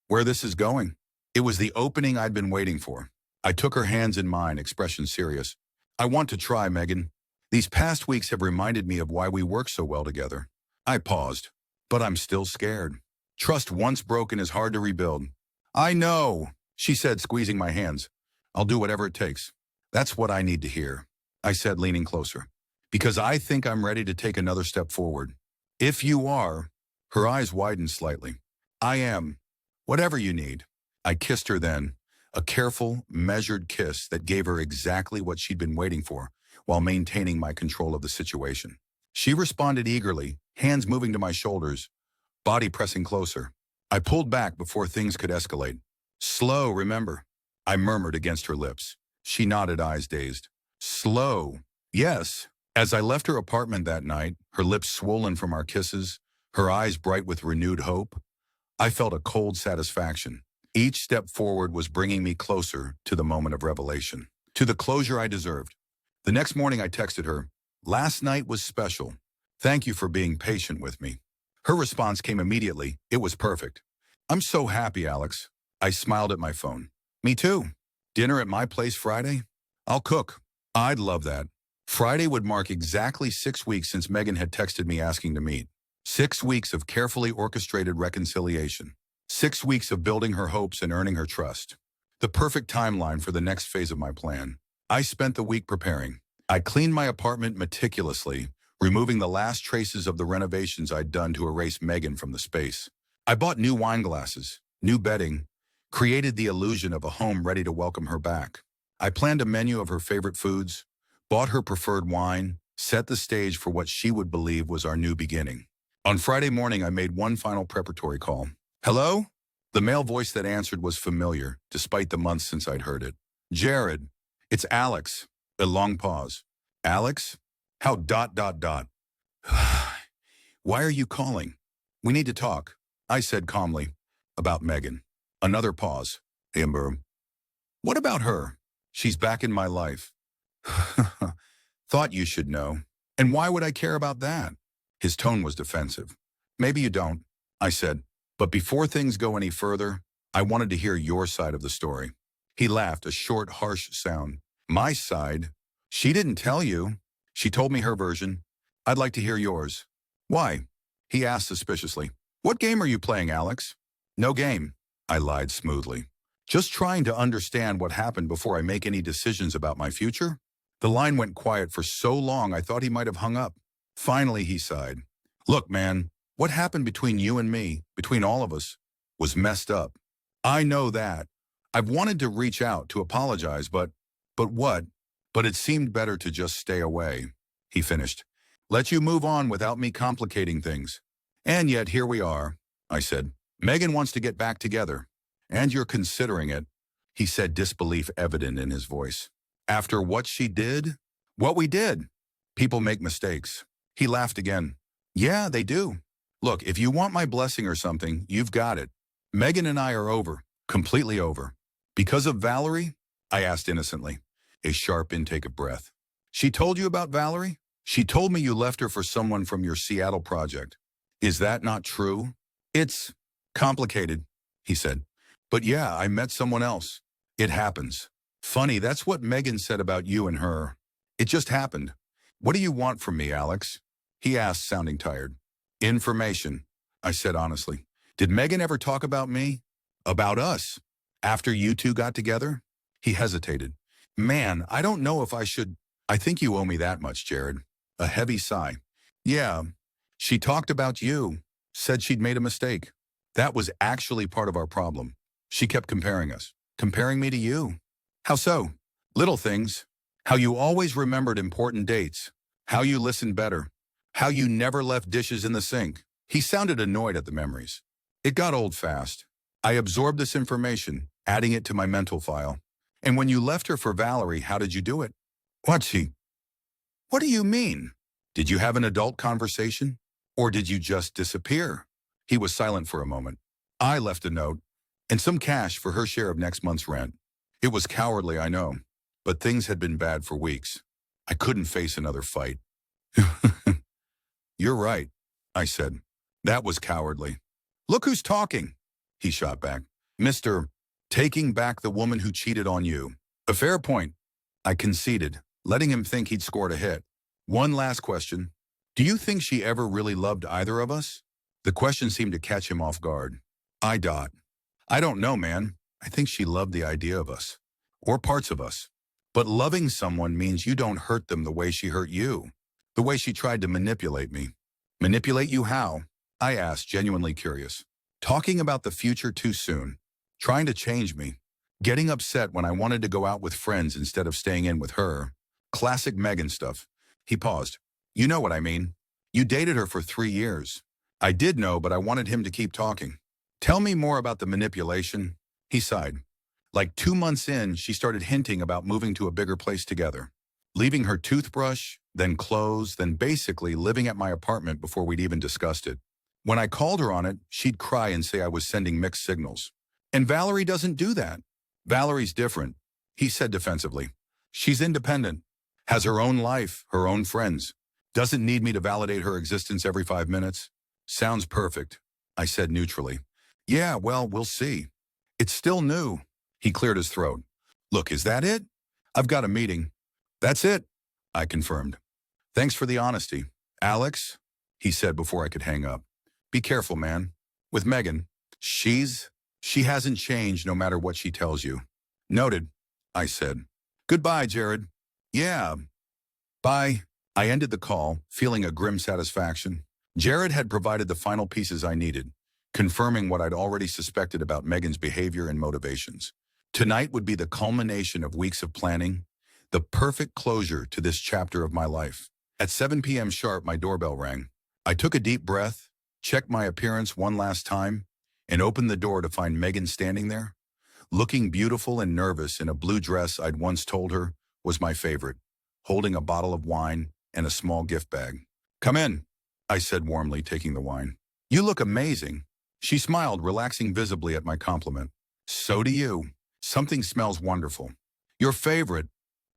Where this is going." It was the opening I'd been waiting for. I took her hands in mine, expression serious. "I want to try, Megan. These past weeks have reminded me of why we work so well together." I paused, but I'm still scared. Trust once broken is hard to rebuild. "I know," she said, squeezing my hands. "I'll do whatever it takes." "That's what I need to hear," I said, leaning closer. "Because I think I'm ready to take another step forward." "If you are," her eyes widened slightly. "I am. Whatever you need." I kissed her then, a careful, measured kiss that gave her exactly what she'd been waiting for, while maintaining my control of the situation. She responded eagerly, hands moving to my shoulders, body pressing closer. I pulled back before things could escalate. "Slow, remember," I murmured against her lips. She nodded, eyes dazed. "Slow." "Yes." As I left her apartment that night, her lips swollen from our kisses, her eyes bright with renewed hope, I felt a cold satisfaction. Each step forward was bringing me closer to the moment of revelation, to the closure I deserved. The next morning I texted her, "Last night was special. Thank you for being patient with me." Her response came immediately. It was perfect. "I'm so happy, Alex." I smiled at my phone. "Me too. Dinner at my place Friday? I'll cook." "I'd love that." Friday would mark exactly 6 weeks since Megan had texted me asking to meet. 6 weeks of carefully orchestrated reconciliation. 6 weeks of building her hopes and earning her trust. The perfect timeline for the next phase of my plan. I spent the week preparing. I cleaned my apartment meticulously, removing the last traces of the renovations I'd done to erase Megan from the space. I bought new wine glasses, new bedding, created the illusion of a home ready to welcome her back. I planned a menu of her favorite foods, bought her preferred wine, set the stage for what she would believe was our new beginning. On Friday morning, I made one final preparatory call. "Hello?" The male voice that answered was familiar, despite the months since I'd heard it. "Jared, it's Alex." A long pause. "Alex? How ... Why are you calling?" "We need to talk," I said calmly. "About Megan." Another pause. "Amber. What about her?" "She's back in my life." "Thought you should know." "And why would I care about that?" His tone was defensive. "Maybe you don't," I said. "But before things go any further, I wanted to hear your side of the story." He laughed, a short, harsh sound. "My side? She didn't tell you." "She told me her version. I'd like to hear yours." "Why?" he asked suspiciously. "What game are you playing, Alex?" "No game," I lied smoothly. "Just trying to understand what happened before I make any decisions about my future." The line went quiet for so long I thought he might have hung up. Finally, he sighed. "Look, man, what happened between you and me, between all of us, was messed up. I know that. I've wanted to reach out to apologize, but what? But it seemed better to just stay away," he finished. "Let you move on without me complicating things. And yet here we are," I said. "Megan wants to get back together. And you're considering it," he said, disbelief evident in his voice. "After what she did?" "What we did. People make mistakes." He laughed again. "Yeah, they do. Look, if you want my blessing or something, you've got it. Megan and I are over, completely over. Because of Valerie? I asked innocently, a sharp intake of breath. She told you about Valerie? She told me you left her for someone from your Seattle project. Is that not true? It's complicated, he said. But yeah, I met someone else. It happens. Funny, that's what Megan said about you and her. It just happened. What do you want from me, Alex? He asked, sounding tired. Information, I said honestly. Did Megan ever talk about me? About us? After you two got together? He hesitated. Man, I don't know if I should. I think you owe me that much, Jared. A heavy sigh. Yeah, she talked about you. Said she'd made a mistake. That was actually part of our problem. She kept comparing us. Comparing me to you. How so? Little things. How you always remembered important dates. How you listened better. How you never left dishes in the sink. He sounded annoyed at the memories. It got old fast. I absorbed this information, adding it to my mental file. And when you left her for Valerie, how did you do it? What do you mean? Did you have an adult conversation? Or did you just disappear? He was silent for a moment. I left a note and some cash for her share of next month's rent. It was cowardly, I know, but things had been bad for weeks. I couldn't face another fight. You're right, I said. That was cowardly. Look who's talking, he shot back. Mr. Taking back the woman who cheated on you. A fair point, I conceded, letting him think he'd scored a hit. One last question. Do you think she ever really loved either of us? The question seemed to catch him off guard. I don't know, man. I think she loved the idea of us. Or parts of us. But loving someone means you don't hurt them the way she hurt you. The way she tried to manipulate me. Manipulate you how? I asked, genuinely curious. Talking about the future too soon. Trying to change me. Getting upset when I wanted to go out with friends instead of staying in with her. Classic Megan stuff. He paused. You know what I mean. You dated her for 3 years. I did know, but I wanted him to keep talking. Tell me more about the manipulation. He sighed. Like 2 months in, she started hinting about moving to a bigger place together. Leaving her toothbrush, then clothes, then basically living at my apartment before we'd even discussed it. When I called her on it, she'd cry and say I was sending mixed signals. And Valerie doesn't do that. Valerie's different, he said defensively. She's independent, has her own life, her own friends. Doesn't need me to validate her existence every 5 minutes. Sounds perfect, I said neutrally. Yeah, well, we'll see. It's still new. He cleared his throat. Look, is that it? I've got a meeting. That's it, I confirmed. Thanks for the honesty. Alex, he said before I could hang up. Be careful, man. With Megan, she hasn't changed no matter what she tells you. Noted, I said. Goodbye, Jared. Yeah. Bye. I ended the call, feeling a grim satisfaction. Jared had provided the final pieces I needed, confirming what I'd already suspected about Megan's behavior and motivations. Tonight would be the culmination of weeks of planning, the perfect closure to this chapter of my life. At 7 p.m. sharp, my doorbell rang. I took a deep breath, checked my appearance one last time, and opened the door to find Megan standing there, looking beautiful and nervous in a blue dress I'd once told her was my favorite, holding a bottle of wine and a small gift bag. Come in, I said warmly, taking the wine. You look amazing. She smiled, relaxing visibly at my compliment. So do you. Something smells wonderful. Your favorite,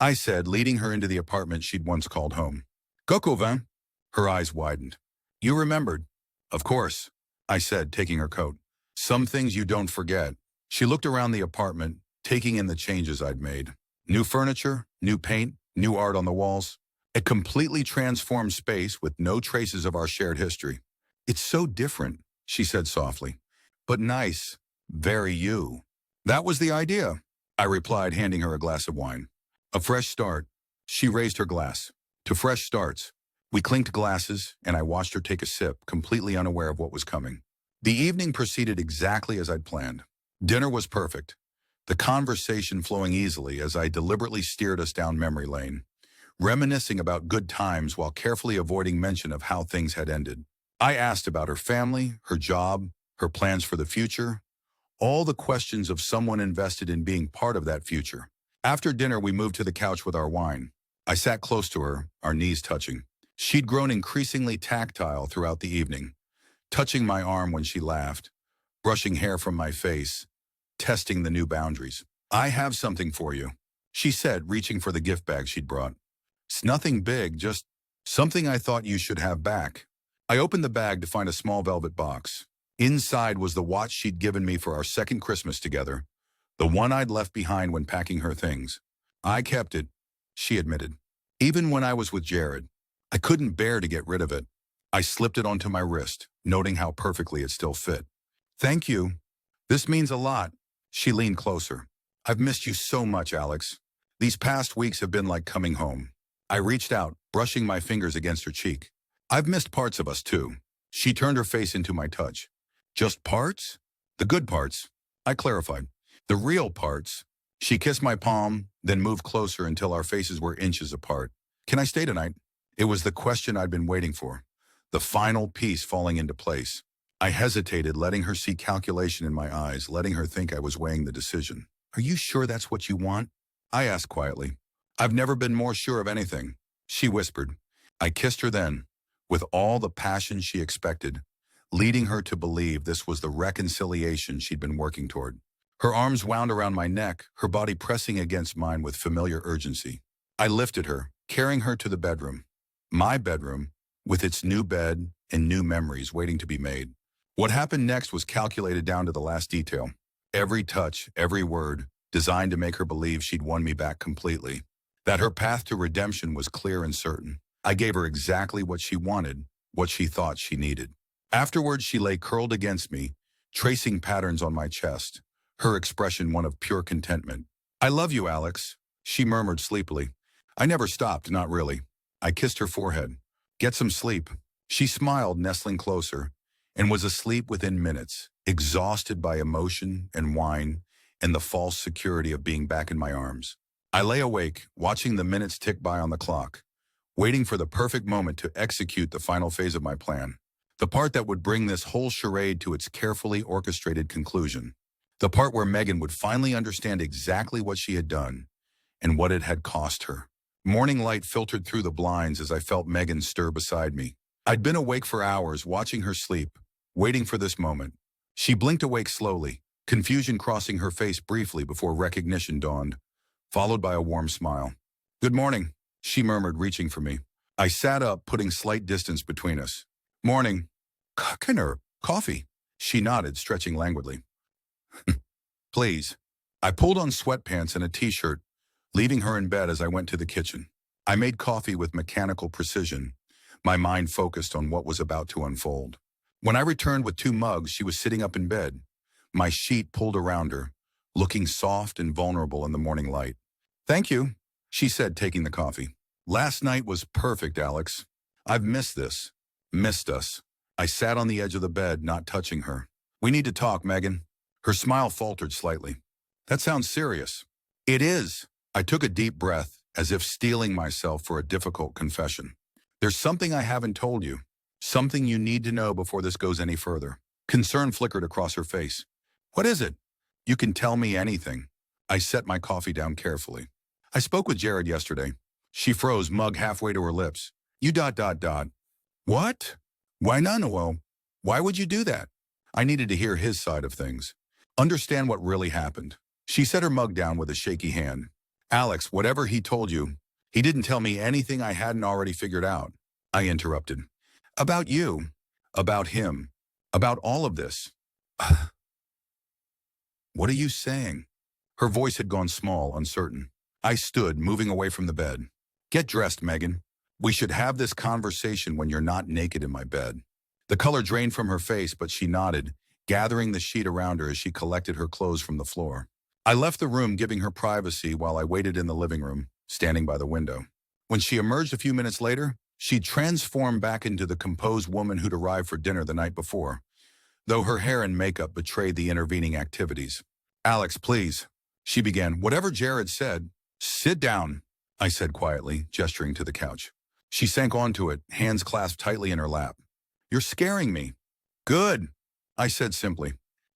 I said, leading her into the apartment she'd once called home. Coquelin. Her eyes widened. You remembered. Of course, I said, taking her coat. Some things you don't forget. She looked around the apartment, taking in the changes I'd made. New furniture, new paint, new art on the walls. A completely transformed space with no traces of our shared history. It's so different, she said softly. But nice. Very you. That was the idea, I replied, handing her a glass of wine. A fresh start. She raised her glass. To fresh starts. We clinked glasses, and I watched her take a sip, completely unaware of what was coming. The evening proceeded exactly as I'd planned. Dinner was perfect. The conversation flowing easily as I deliberately steered us down memory lane, reminiscing about good times while carefully avoiding mention of how things had ended. I asked about her family, her job, her plans for the future, all the questions of someone invested in being part of that future. After dinner, we moved to the couch with our wine. I sat close to her, our knees touching. She'd grown increasingly tactile throughout the evening, touching my arm when she laughed, brushing hair from my face, testing the new boundaries. I have something for you, she said, reaching for the gift bag she'd brought. It's nothing big, just something I thought you should have back. I opened the bag to find a small velvet box. Inside was the watch she'd given me for our second Christmas together, the one I'd left behind when packing her things. I kept it, she admitted. Even when I was with Jared, I couldn't bear to get rid of it. I slipped it onto my wrist, noting how perfectly it still fit. Thank you. This means a lot. She leaned closer. I've missed you so much, Alex. These past weeks have been like coming home. I reached out, brushing my fingers against her cheek. I've missed parts of us too. She turned her face into my touch. Just parts? The good parts, I clarified. The real parts. She kissed my palm, then moved closer until our faces were inches apart. Can I stay tonight? It was the question I'd been waiting for. The final piece falling into place. I hesitated, letting her see calculation in my eyes, letting her think I was weighing the decision. Are you sure that's what you want? I asked quietly. I've never been more sure of anything, she whispered. I kissed her then, with all the passion she expected, leading her to believe this was the reconciliation she'd been working toward. Her arms wound around my neck, her body pressing against mine with familiar urgency. I lifted her, carrying her to the bedroom. My bedroom, with its new bed and new memories waiting to be made. What happened next was calculated down to the last detail. Every touch, every word, designed to make her believe she'd won me back completely. That her path to redemption was clear and certain. I gave her exactly what she wanted, what she thought she needed. Afterwards, she lay curled against me, tracing patterns on my chest, her expression one of pure contentment. I love you, Alex, she murmured sleepily. I never stopped, not really. I kissed her forehead. Get some sleep. She smiled, nestling closer, and was asleep within minutes, exhausted by emotion and wine and the false security of being back in my arms. I lay awake, watching the minutes tick by on the clock, waiting for the perfect moment to execute the final phase of my plan, the part that would bring this whole charade to its carefully orchestrated conclusion, the part where Megan would finally understand exactly what she had done and what it had cost her. Morning light filtered through the blinds as I felt Megan stir beside me. I'd been awake for hours, watching her sleep, waiting for this moment. She blinked awake slowly, confusion crossing her face briefly before recognition dawned, followed by a warm smile. Good morning, she murmured, reaching for me. I sat up, putting slight distance between us. Morning. Coffee. She nodded, stretching languidly. Please. I pulled on sweatpants and a t-shirt, leaving her in bed as I went to the kitchen. I made coffee with mechanical precision, my mind focused on what was about to unfold. When I returned with 2 mugs, she was sitting up in bed, my sheet pulled around her, looking soft and vulnerable in the morning light. Thank you, she said, taking the coffee. Last night was perfect, Alex. I've missed this. Missed us. I sat on the edge of the bed, not touching her. We need to talk, Megan. Her smile faltered slightly. That sounds serious. It is. I took a deep breath, as if steeling myself for a difficult confession. There's something I haven't told you. Something you need to know before this goes any further. Concern flickered across her face. What is it? You can tell me anything. I set my coffee down carefully. I spoke with Jared yesterday. She froze, mug halfway to her lips. You ... What? Why none? Well, why would you do that? I needed to hear his side of things. Understand what really happened. She set her mug down with a shaky hand. Alex, whatever he told you, he didn't tell me anything I hadn't already figured out. I interrupted. About you. About him. About all of this. What are you saying? Her voice had gone small, uncertain. I stood, moving away from the bed. Get dressed, Megan. We should have this conversation when you're not naked in my bed. The color drained from her face, but she nodded, gathering the sheet around her as she collected her clothes from the floor. I left the room, giving her privacy while I waited in the living room, standing by the window. When she emerged a few minutes later, she transformed back into the composed woman who'd arrived for dinner the night before, though her hair and makeup betrayed the intervening activities. Alex, please, she began. Whatever Jared said, sit down, I said quietly, gesturing to the couch. She sank onto it, hands clasped tightly in her lap. You're scaring me. Good, I said simply.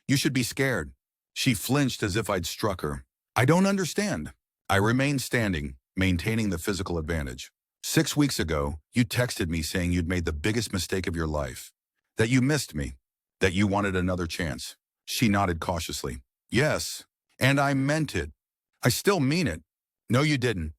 You should be scared. She flinched as if I'd struck her. I don't understand. I remained standing, maintaining the physical advantage. 6 weeks ago, you texted me saying you'd made the biggest mistake of your life. That you missed me. That you wanted another chance. She nodded cautiously. Yes, and I meant it. I still mean it. No, you didn't,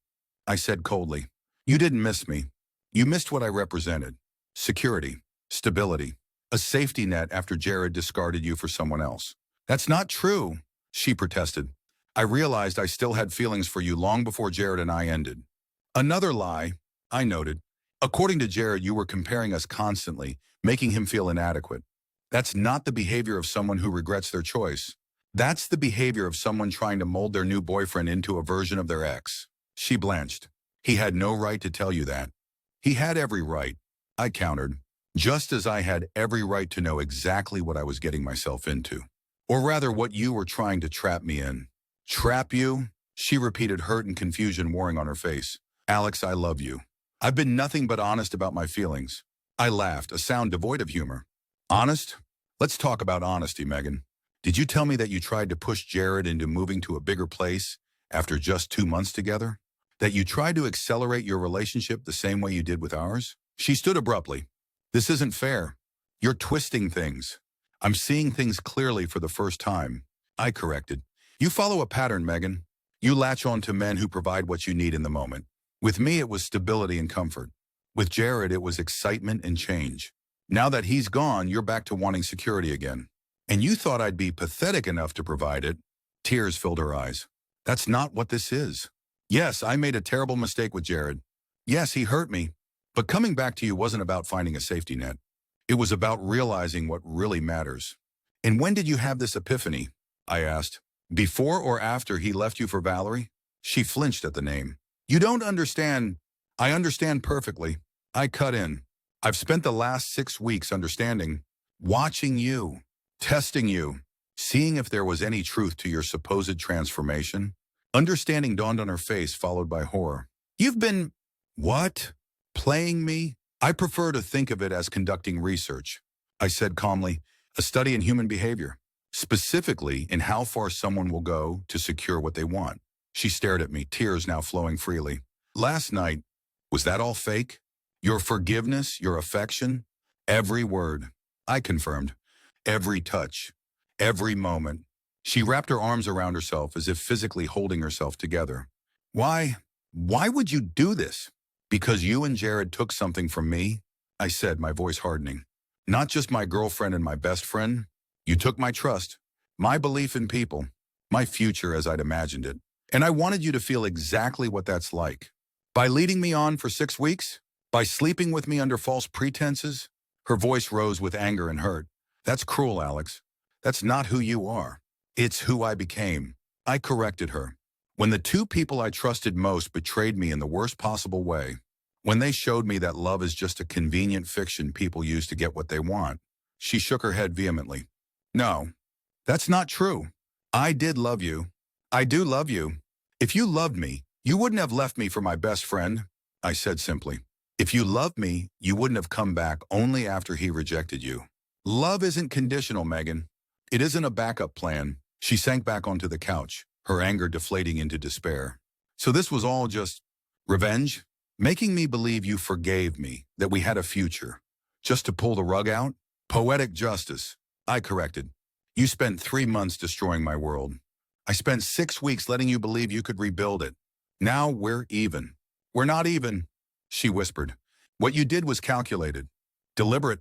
I said coldly. You didn't miss me. You missed what I represented. Security, stability, a safety net after Jared discarded you for someone else. That's not true, she protested. I realized I still had feelings for you long before Jared and I ended. Another lie, I noted. According to Jared, you were comparing us constantly, making him feel inadequate. That's not the behavior of someone who regrets their choice. That's the behavior of someone trying to mold their new boyfriend into a version of their ex. She blanched. He had no right to tell you that. He had every right, I countered, just as I had every right to know exactly what I was getting myself into. Or rather, what you were trying to trap me in. Trap you? She repeated, hurt and confusion warring on her face. Alex, I love you. I've been nothing but honest about my feelings. I laughed, a sound devoid of humor. Honest? Let's talk about honesty, Megan. Did you tell me that you tried to push Jared into moving to a bigger place after just 2 months together? That you tried to accelerate your relationship the same way you did with ours? She stood abruptly. This isn't fair. You're twisting things. I'm seeing things clearly for the first time. I corrected. You follow a pattern, Megan. You latch on to men who provide what you need in the moment. With me, it was stability and comfort. With Jared, it was excitement and change. Now that he's gone, you're back to wanting security again. And you thought I'd be pathetic enough to provide it. Tears filled her eyes. That's not what this is. Yes, I made a terrible mistake with Jared. Yes, he hurt me. But coming back to you wasn't about finding a safety net. It was about realizing what really matters. And when did you have this epiphany? I asked. Before or after he left you for Valerie? She flinched at the name. You don't understand. I understand perfectly. I cut in. I've spent the last 6 weeks understanding, watching you, testing you, seeing if there was any truth to your supposed transformation. Understanding dawned on her face, followed by horror. You've been, what? Playing me? I prefer to think of it as conducting research, I said calmly, a study in human behavior, specifically in how far someone will go to secure what they want. She stared at me, tears now flowing freely. Last night, was that all fake? Your forgiveness, your affection? Every word, I confirmed. Every touch, every moment. She wrapped her arms around herself as if physically holding herself together. Why would you do this? Because you and Jared took something from me, I said, my voice hardening. Not just my girlfriend and my best friend. You took my trust, my belief in people, my future as I'd imagined it. And I wanted you to feel exactly what that's like. By leading me on for 6 weeks? By sleeping with me under false pretenses? Her voice rose with anger and hurt. That's cruel, Alex. That's not who you are. It's who I became. I corrected her. When the 2 people I trusted most betrayed me in the worst possible way, when they showed me that love is just a convenient fiction people use to get what they want, she shook her head vehemently. No, that's not true. I did love you. I do love you. If you loved me, you wouldn't have left me for my best friend, I said simply. If you loved me, you wouldn't have come back only after he rejected you. Love isn't conditional, Megan. It isn't a backup plan. She sank back onto the couch, her anger deflating into despair. So this was all just revenge? Making me believe you forgave me, that we had a future. Just to pull the rug out? Poetic justice, I corrected. You spent 3 months destroying my world. I spent 6 weeks letting you believe you could rebuild it. Now we're even. We're not even, she whispered. What you did was calculated, deliberate.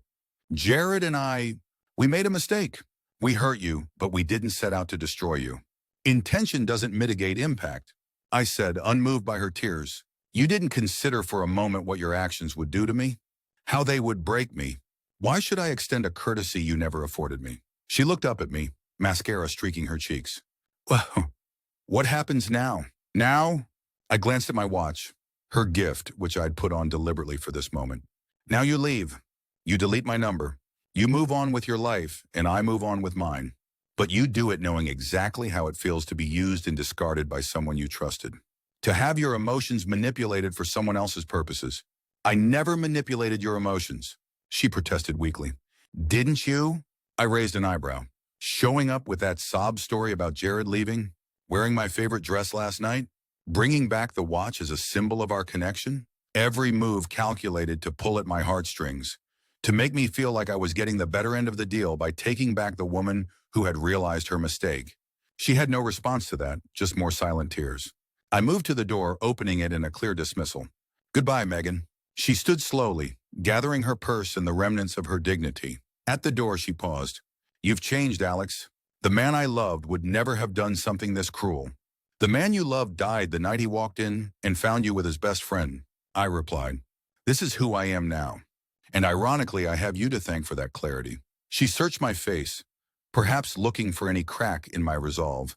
Jared and we made a mistake. We hurt you, but we didn't set out to destroy you. Intention doesn't mitigate impact, I said, unmoved by her tears. You didn't consider for a moment what your actions would do to me, how they would break me. Why should I extend a courtesy you never afforded me? She looked up at me, mascara streaking her cheeks. Well, what happens now? Now? I glanced at my watch, her gift, which I'd put on deliberately for this moment. Now you leave. You delete my number. You move on with your life, and I move on with mine. But you do it knowing exactly how it feels to be used and discarded by someone you trusted. To have your emotions manipulated for someone else's purposes. I never manipulated your emotions, she protested weakly. Didn't you? I raised an eyebrow. Showing up with that sob story about Jared leaving, wearing my favorite dress last night, bringing back the watch as a symbol of our connection, every move calculated to pull at my heartstrings. to make me feel like I was getting the better end of the deal by taking back the woman who had realized her mistake. She had no response to that, just more silent tears. I moved to the door, opening it in a clear dismissal. Goodbye, Megan. She stood slowly, gathering her purse and the remnants of her dignity. At the door, she paused. You've changed, Alex. The man I loved would never have done something this cruel. The man you loved died the night he walked in and found you with his best friend. I replied, this is who I am now. And ironically, I have you to thank for that clarity. She searched my face, perhaps looking for any crack in my resolve,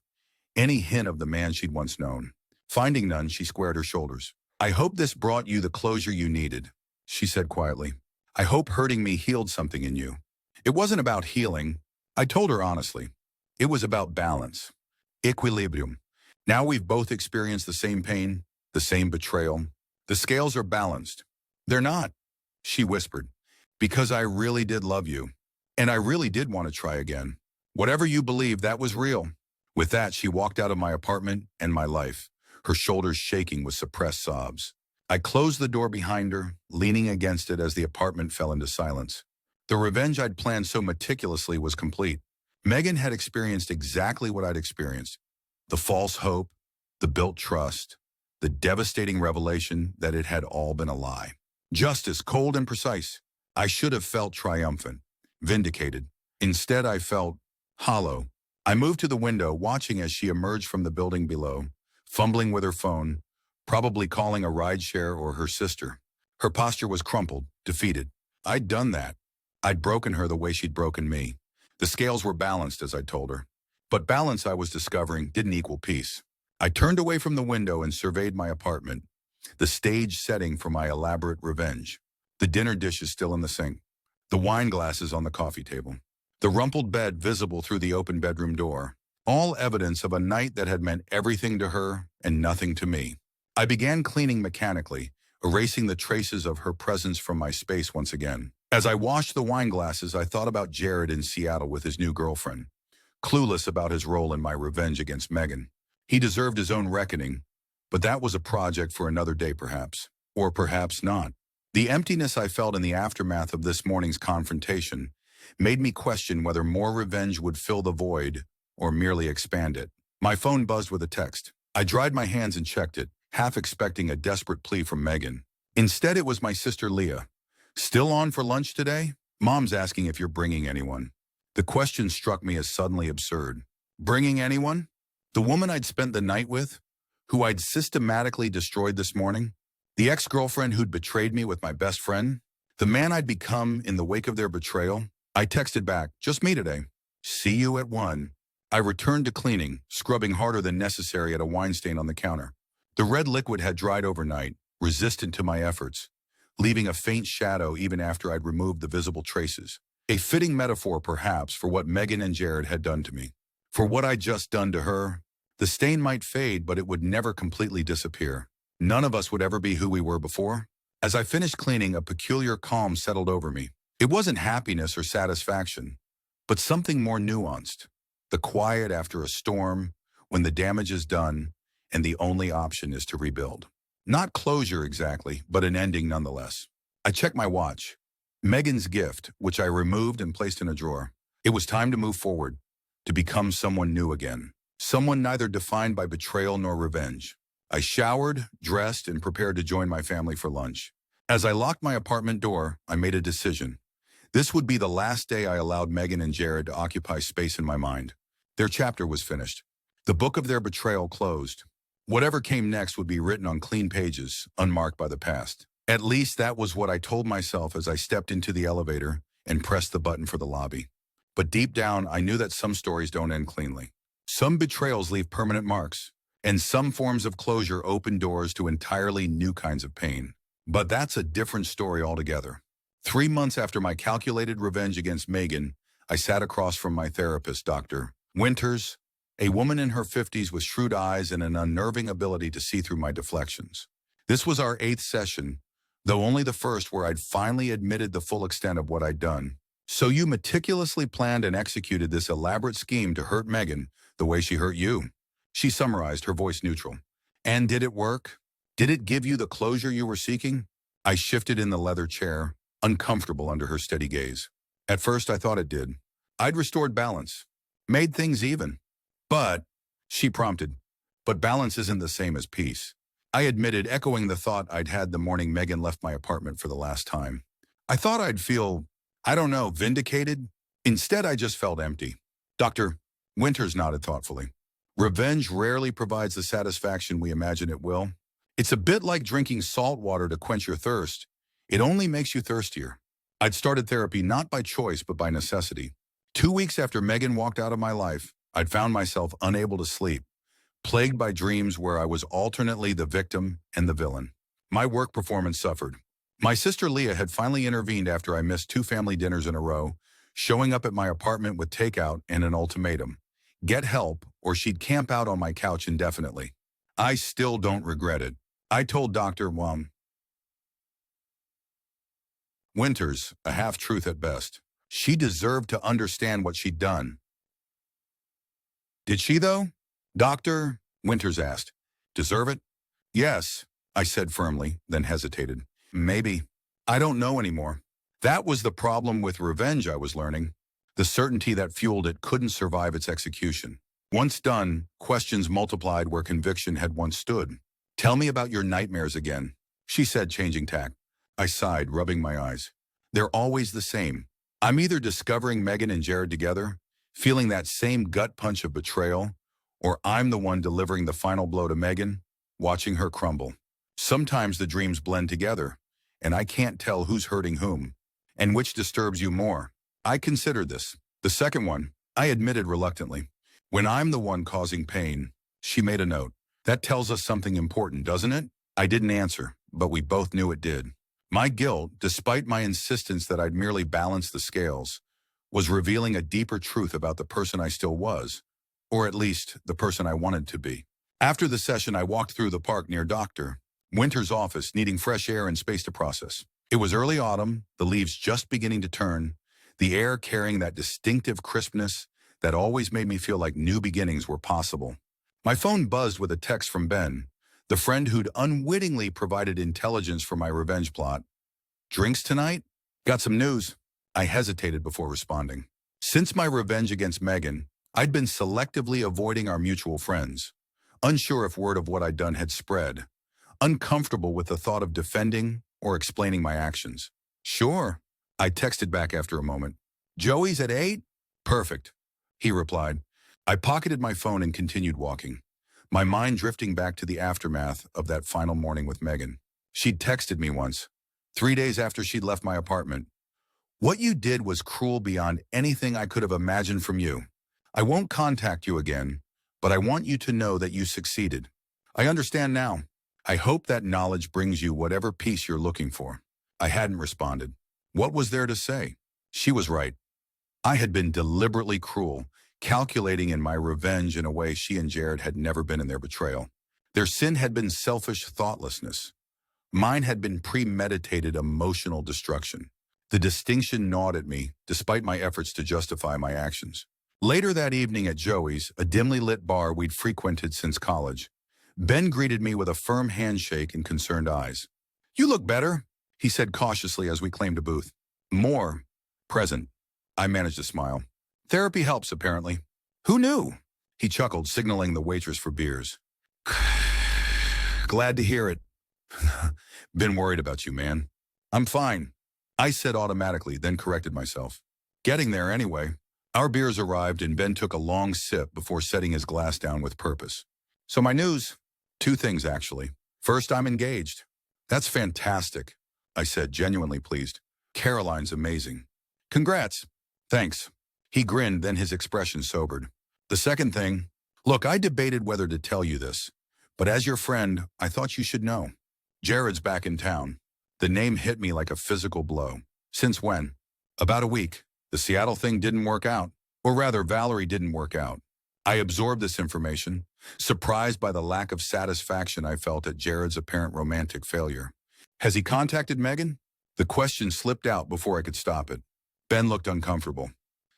any hint of the man she'd once known. Finding none, she squared her shoulders. I hope this brought you the closure you needed, she said quietly. I hope hurting me healed something in you. It wasn't about healing, I told her honestly. It was about balance, equilibrium. Now we've both experienced the same pain, the same betrayal. The scales are balanced. They're not, she whispered, because I really did love you. And I really did want to try again. Whatever you believe, that was real. With that, she walked out of my apartment and my life, her shoulders shaking with suppressed sobs. I closed the door behind her, leaning against it as the apartment fell into silence. The revenge I'd planned so meticulously was complete. Megan had experienced exactly what I'd experienced. The false hope, the built trust, the devastating revelation that it had all been a lie. Justice, cold and precise. I should have felt triumphant, vindicated. Instead, I felt hollow. I moved to the window, watching as she emerged from the building below, fumbling with her phone, probably calling a rideshare or her sister. Her posture was crumpled, defeated. I'd done that. I'd broken her the way she'd broken me. The scales were balanced, as I told her. But balance, I was discovering, didn't equal peace. I turned away from the window and surveyed my apartment, the stage setting for my elaborate revenge. The dinner dishes still in the sink, the wine glasses on the coffee table, the rumpled bed visible through the open bedroom door, all evidence of a night that had meant everything to her and nothing to me. I began cleaning mechanically, erasing the traces of her presence from my space once again. As I washed the wine glasses, I thought about Jared in Seattle with his new girlfriend, clueless about his role in my revenge against Megan. He deserved his own reckoning, but that was a project for another day perhaps, or perhaps not. The emptiness I felt in the aftermath of this morning's confrontation made me question whether more revenge would fill the void or merely expand it. My phone buzzed with a text. I dried my hands and checked it, half expecting a desperate plea from Megan. Instead, it was my sister Leah. Still on for lunch today? Mom's asking if you're bringing anyone. The question struck me as suddenly absurd. Bringing anyone? The woman I'd spent the night with? Who I'd systematically destroyed this morning? The ex-girlfriend who'd betrayed me with my best friend? The man I'd become in the wake of their betrayal? I texted back, just me today. See you at 1. I returned to cleaning, scrubbing harder than necessary at a wine stain on the counter. The red liquid had dried overnight, resistant to my efforts, leaving a faint shadow even after I'd removed the visible traces. A fitting metaphor, perhaps, for what Megan and Jared had done to me. For what I'd just done to her. The stain might fade, but it would never completely disappear. None of us would ever be who we were before. As I finished cleaning, a peculiar calm settled over me. It wasn't happiness or satisfaction, but something more nuanced. The quiet after a storm, when the damage is done, and the only option is to rebuild. Not closure exactly, but an ending nonetheless. I checked my watch. Megan's gift, which I removed and placed in a drawer. It was time to move forward, to become someone new again. Someone neither defined by betrayal nor revenge. I showered, dressed, and prepared to join my family for lunch. As I locked my apartment door, I made a decision. This would be the last day I allowed Megan and Jared to occupy space in my mind. Their chapter was finished. The book of their betrayal closed. Whatever came next would be written on clean pages, unmarked by the past. At least that was what I told myself as I stepped into the elevator and pressed the button for the lobby. But deep down, I knew that some stories don't end cleanly. Some betrayals leave permanent marks, and some forms of closure open doors to entirely new kinds of pain. But that's a different story altogether. 3 months after my calculated revenge against Megan, I sat across from my therapist, Dr. Winters, a woman in her 50s with shrewd eyes and an unnerving ability to see through my deflections. This was our 8th session, though only the first where I'd finally admitted the full extent of what I'd done. So you meticulously planned and executed this elaborate scheme to hurt Megan the way she hurt you. She summarized, her voice neutral. And did it work? Did it give you the closure you were seeking? I shifted in the leather chair, uncomfortable under her steady gaze. At first, I thought it did. I'd restored balance, made things even. But, she prompted, but balance isn't the same as peace. I admitted, echoing the thought I'd had the morning Megan left my apartment for the last time. I thought I'd feel, I don't know, vindicated. Instead, I just felt empty. Dr. Winters nodded thoughtfully. Revenge rarely provides the satisfaction we imagine it will. It's a bit like drinking salt water to quench your thirst. It only makes you thirstier. I'd started therapy not by choice, but by necessity. 2 weeks after Megan walked out of my life, I'd found myself unable to sleep, plagued by dreams where I was alternately the victim and the villain. My work performance suffered. My sister Leah had finally intervened after I missed 2 family dinners in a row, showing up at my apartment with takeout and an ultimatum. Get help, or she'd camp out on my couch indefinitely. I still don't regret it. I told Dr. Winters, a half-truth at best. She deserved to understand what she'd done. Did she, though? Dr. Winters asked. Deserve it? Yes, I said firmly, then hesitated. Maybe. I don't know anymore. That was the problem with revenge, I was learning. The certainty that fueled it couldn't survive its execution. Once done, questions multiplied where conviction had once stood. Tell me about your nightmares again, she said, changing tack. I sighed, rubbing my eyes. They're always the same. I'm either discovering Megan and Jared together, feeling that same gut punch of betrayal, or I'm the one delivering the final blow to Megan, watching her crumble. Sometimes the dreams blend together, and I can't tell who's hurting whom, and which disturbs you more. I considered this. The second one, I admitted reluctantly. When I'm the one causing pain, she made a note. That tells us something important, doesn't it? I didn't answer, but we both knew it did. My guilt, despite my insistence that I'd merely balance the scales, was revealing a deeper truth about the person I still was, or at least the person I wanted to be. After the session, I walked through the park near Dr. Winters' office, needing fresh air and space to process. It was early autumn, the leaves just beginning to turn, the air carrying that distinctive crispness that always made me feel like new beginnings were possible. My phone buzzed with a text from Ben, the friend who'd unwittingly provided intelligence for my revenge plot. Drinks tonight? Got some news. I hesitated before responding. Since my revenge against Megan, I'd been selectively avoiding our mutual friends, unsure if word of what I'd done had spread, uncomfortable with the thought of defending or explaining my actions. Sure, I texted back after a moment. Joey's at 8? Perfect, he replied. I pocketed my phone and continued walking, my mind drifting back to the aftermath of that final morning with Megan. She'd texted me once, 3 days after she'd left my apartment. What you did was cruel beyond anything I could have imagined from you. I won't contact you again, but I want you to know that you succeeded. I understand now. I hope that knowledge brings you whatever peace you're looking for. I hadn't responded. What was there to say? She was right. I had been deliberately cruel, calculating in my revenge in a way she and Jared had never been in their betrayal. Their sin had been selfish thoughtlessness. Mine had been premeditated emotional destruction. The distinction gnawed at me, despite my efforts to justify my actions. Later that evening at Joey's, a dimly lit bar we'd frequented since college, Ben greeted me with a firm handshake and concerned eyes. You look better, he said cautiously as we claimed a booth. More present. I managed to smile. Therapy helps, apparently. Who knew? He chuckled, signaling the waitress for beers. Glad to hear it. Been worried about you, man. I'm fine, I said automatically, then corrected myself. Getting there anyway. Our beers arrived and Ben took a long sip before setting his glass down with purpose. So my news? 2 things, actually. First, I'm engaged. That's fantastic, I said, genuinely pleased. Caroline's amazing. Congrats. Thanks. He grinned, then his expression sobered. The second thing, look, I debated whether to tell you this, but as your friend, I thought you should know. Jared's back in town. The name hit me like a physical blow. Since when? About a week. The Seattle thing didn't work out. Or rather, Valerie didn't work out. I absorbed this information, surprised by the lack of satisfaction I felt at Jared's apparent romantic failure. Has he contacted Megan? The question slipped out before I could stop it. Ben looked uncomfortable.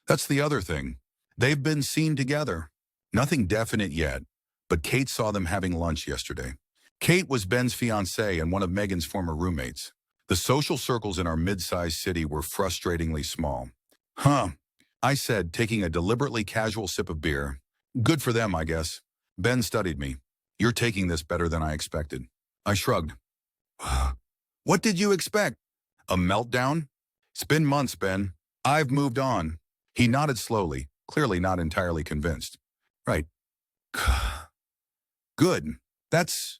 That's the other thing. They've been seen together. Nothing definite yet, but Kate saw them having lunch yesterday. Kate was Ben's fiancée and one of Megan's former roommates. The social circles in our mid-sized city were frustratingly small. Huh, I said, taking a deliberately casual sip of beer. Good for them, I guess. Ben studied me. You're taking this better than I expected. I shrugged. What did you expect? A meltdown? It's been months, Ben. I've moved on. He nodded slowly, clearly not entirely convinced. Right. Good. That's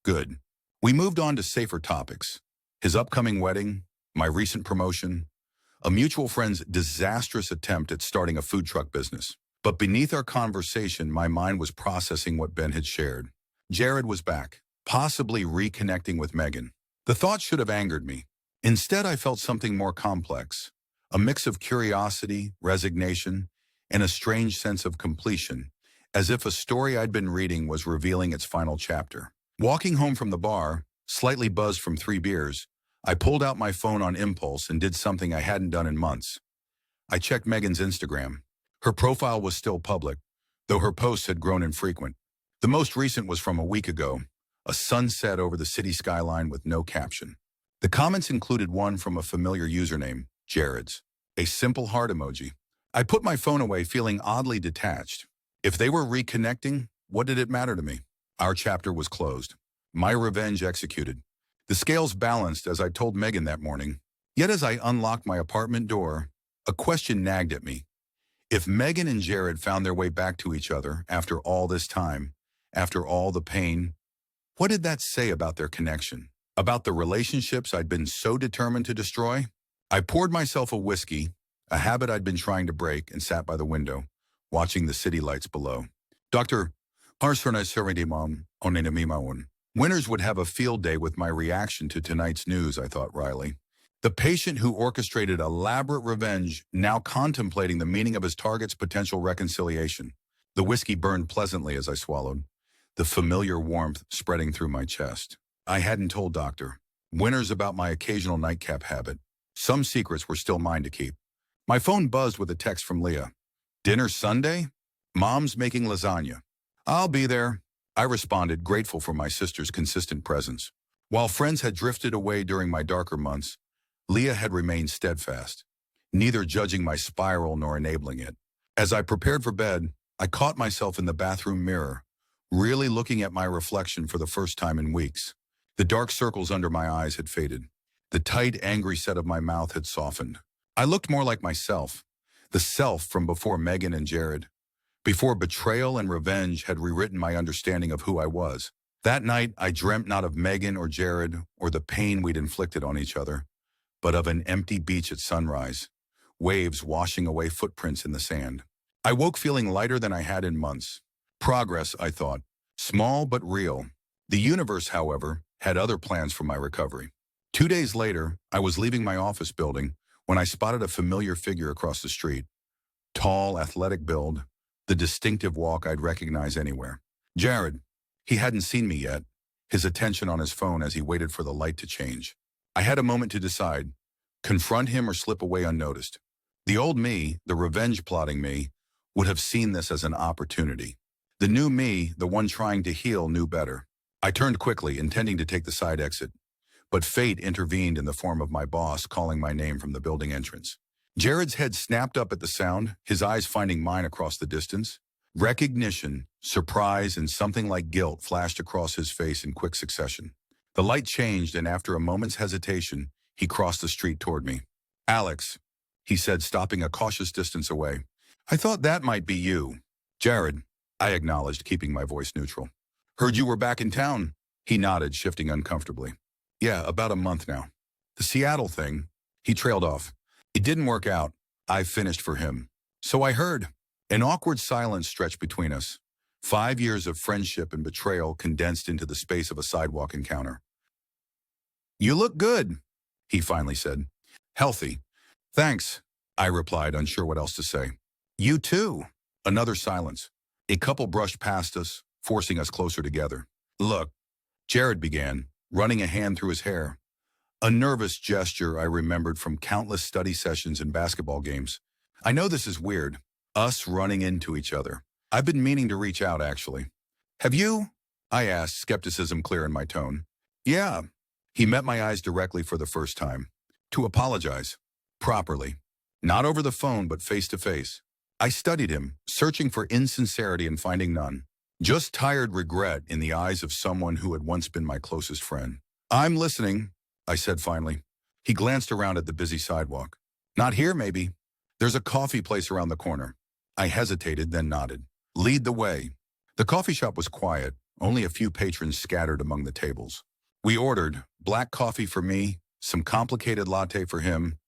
good. We moved on to safer topics. His upcoming wedding, my recent promotion, a mutual friend's disastrous attempt at starting a food truck business. But beneath our conversation, my mind was processing what Ben had shared. Jared was back, possibly reconnecting with Megan. The thought should have angered me. Instead, I felt something more complex, a mix of curiosity, resignation, and a strange sense of completion, as if a story I'd been reading was revealing its final chapter. Walking home from the bar, slightly buzzed from 3 beers, I pulled out my phone on impulse and did something I hadn't done in months. I checked Megan's Instagram. Her profile was still public, though her posts had grown infrequent. The most recent was from a week ago, a sunset over the city skyline with no caption. The comments included one from a familiar username, Jared's, a simple heart emoji. I put my phone away feeling oddly detached. If they were reconnecting, what did it matter to me? Our chapter was closed. My revenge executed. The scales balanced as I told Megan that morning. Yet as I unlocked my apartment door, a question nagged at me. If Megan and Jared found their way back to each other after all this time, after all the pain, what did that say about their connection? About the relationships I'd been so determined to destroy? I poured myself a whiskey, a habit I'd been trying to break, and sat by the window, watching the city lights below. Dr. Winners would have a field day with my reaction to tonight's news, I thought wryly. The patient who orchestrated elaborate revenge, now contemplating the meaning of his target's potential reconciliation. The whiskey burned pleasantly as I swallowed, the familiar warmth spreading through my chest. I hadn't told Dr. Winners about my occasional nightcap habit. Some secrets were still mine to keep. My phone buzzed with a text from Leah. Dinner Sunday? Mom's making lasagna. I'll be there, I responded, grateful for my sister's consistent presence. While friends had drifted away during my darker months, Leah had remained steadfast, neither judging my spiral nor enabling it. As I prepared for bed, I caught myself in the bathroom mirror, really looking at my reflection for the first time in weeks. The dark circles under my eyes had faded. The tight, angry set of my mouth had softened. I looked more like myself, the self from before Megan and Jared, before betrayal and revenge had rewritten my understanding of who I was. That night, I dreamt not of Megan or Jared or the pain we'd inflicted on each other, but of an empty beach at sunrise, waves washing away footprints in the sand. I woke feeling lighter than I had in months. Progress, I thought, small but real. The universe, however, had other plans for my recovery. 2 days later, I was leaving my office building when I spotted a familiar figure across the street. Tall, athletic build, the distinctive walk I'd recognize anywhere. Jared. He hadn't seen me yet, his attention on his phone as he waited for the light to change. I had a moment to decide, confront him or slip away unnoticed. The old me, the revenge-plotting me, would have seen this as an opportunity. The new me, the one trying to heal, knew better. I turned quickly, intending to take the side exit, but fate intervened in the form of my boss calling my name from the building entrance. Jared's head snapped up at the sound, his eyes finding mine across the distance. Recognition, surprise, and something like guilt flashed across his face in quick succession. The light changed, and after a moment's hesitation, he crossed the street toward me. Alex, he said, stopping a cautious distance away. I thought that might be you. Jared, I acknowledged, keeping my voice neutral. Heard you were back in town. He nodded, shifting uncomfortably. Yeah, about a month now. The Seattle thing. He trailed off. It didn't work out. I finished for him. So I heard. An awkward silence stretched between us. 5 years of friendship and betrayal condensed into the space of a sidewalk encounter. You look good, he finally said. Healthy. Thanks, I replied, unsure what else to say. You too. Another silence. A couple brushed past us, forcing us closer together. Look, Jared began, running a hand through his hair. A nervous gesture I remembered from countless study sessions and basketball games. I know this is weird, us running into each other. I've been meaning to reach out, actually. Have you? I asked, skepticism clear in my tone. Yeah, He met my eyes directly for the first time. To apologize. Properly. Not over the phone, but face to face. I studied him, searching for insincerity and finding none. Just tired regret in the eyes of someone who had once been my closest friend. "I'm listening," I said finally. He glanced around at the busy sidewalk. "Not here, maybe. There's a coffee place around the corner." I hesitated, then nodded. "Lead the way." The coffee shop was quiet, only a few patrons scattered among the tables. We ordered black coffee for me, some complicated latte for him,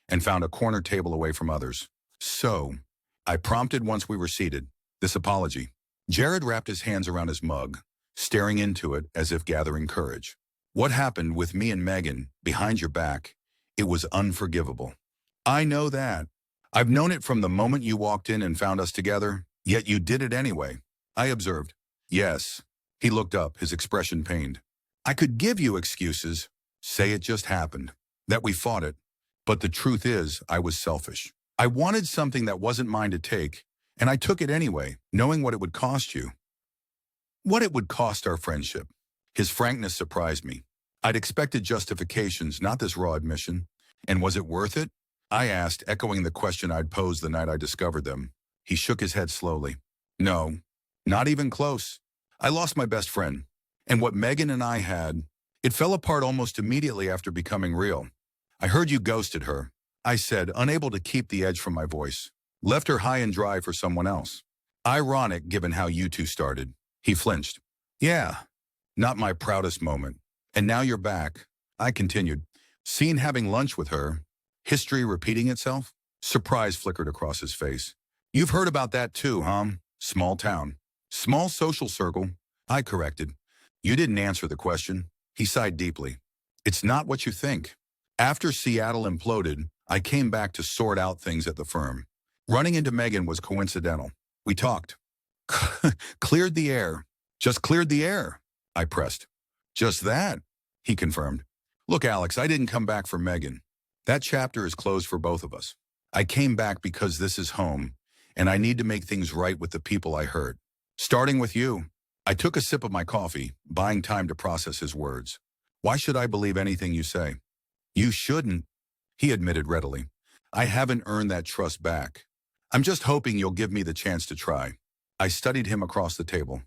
and found a corner table away from others. "So," I prompted once we were seated, "this apology." Jared wrapped his hands around his mug, staring into it as if gathering courage. "What happened with me and Megan, behind your back, it was unforgivable." "I know that. I've known it from the moment you walked in and found us together, yet you did it anyway," I observed. "Yes." He looked up, his expression pained. "I could give you excuses. Say it just happened, that we fought it. But the truth is, I was selfish. I wanted something that wasn't mine to take, and I took it anyway, knowing what it would cost you. What it would cost our friendship." His frankness surprised me. I'd expected justifications, not this raw admission. "And was it worth it?" I asked, echoing the question I'd posed the night I discovered them. He shook his head slowly. "No, not even close. I lost my best friend. And what Megan and I had, it fell apart almost immediately after becoming real. I heard you ghosted her," I said, unable to keep the edge from my voice. "Left her high and dry for someone else. Ironic, given how you two started." He flinched. "Yeah, not my proudest moment. And now you're back," I continued. "Seen having lunch with her. History repeating itself?" Surprise flickered across his face. "You've heard about that too, huh? Small town. Small social circle," I corrected. "You didn't answer the question." He sighed deeply. "It's not what you think. After Seattle imploded, I came back to sort out things at the firm. Running into Megan was coincidental. We talked. Cleared the air. Just cleared the air," I pressed. "Just that," he confirmed. "Look, Alex, I didn't come back for Megan. That chapter is closed for both of us. I came back because this is home, and I need to make things right with the people I hurt. Starting with you." I took a sip of my coffee, buying time to process his words. "Why should I believe anything you say?" "You shouldn't," he admitted readily. "I haven't earned that trust back. I'm just hoping you'll give me the chance to try." I studied him across the table.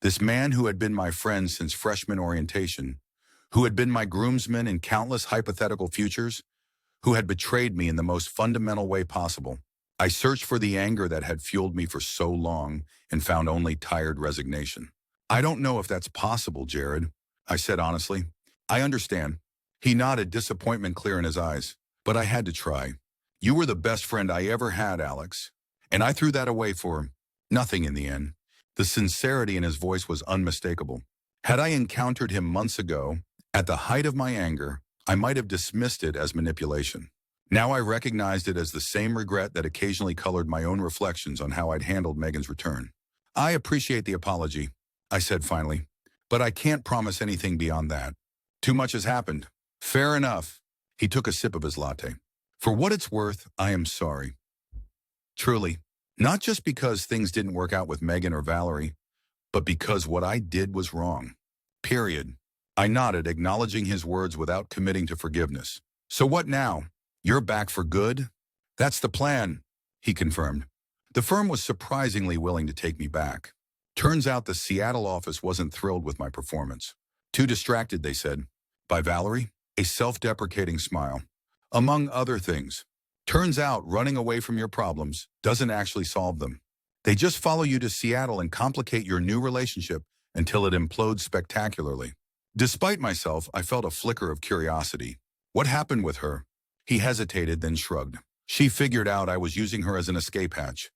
This man who had been my friend since freshman orientation, who had been my groomsman in countless hypothetical futures, who had betrayed me in the most fundamental way possible. I searched for the anger that had fueled me for so long and found only tired resignation. "I don't know if that's possible, Jared," I said honestly. "I understand." He nodded, disappointment clear in his eyes. "But I had to try. You were the best friend I ever had, Alex. And I threw that away for nothing in the end." The sincerity in his voice was unmistakable. Had I encountered him months ago, at the height of my anger, I might have dismissed it as manipulation. Now I recognized it as the same regret that occasionally colored my own reflections on how I'd handled Megan's return. "I appreciate the apology," I said finally, "but I can't promise anything beyond that. Too much has happened." "Fair enough." He took a sip of his latte. "For what it's worth, I am sorry. Truly. Not just because things didn't work out with Megan or Valerie, but because what I did was wrong. Period." I nodded, acknowledging his words without committing to forgiveness. "So what now? You're back for good?" "That's the plan," he confirmed. The firm was surprisingly willing to take me back. Turns out the Seattle office wasn't thrilled with my performance. Too distracted, they said. By Valerie? A self-deprecating smile. Among other things. Turns out running away from your problems doesn't actually solve them. They just follow you to Seattle and complicate your new relationship until it implodes spectacularly. Despite myself, I felt a flicker of curiosity. What happened with her? He hesitated, then shrugged. She figured out I was using her as an escape hatch.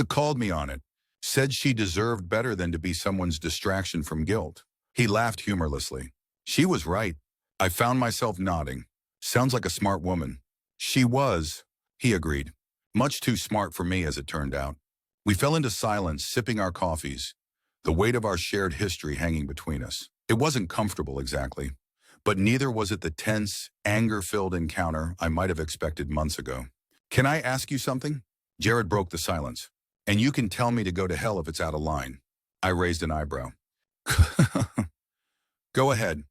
Called me on it. Said she deserved better than to be someone's distraction from guilt. He laughed humorlessly. She was right. I found myself nodding. Sounds like a smart woman. She was, he agreed. Much too smart for me, as it turned out. We fell into silence, sipping our coffees, the weight of our shared history hanging between us. It wasn't comfortable exactly, but neither was it the tense, anger-filled encounter I might have expected months ago. "Can I ask you something?" Jared broke the silence. "And you can tell me to go to hell if it's out of line." I raised an eyebrow. "Go ahead."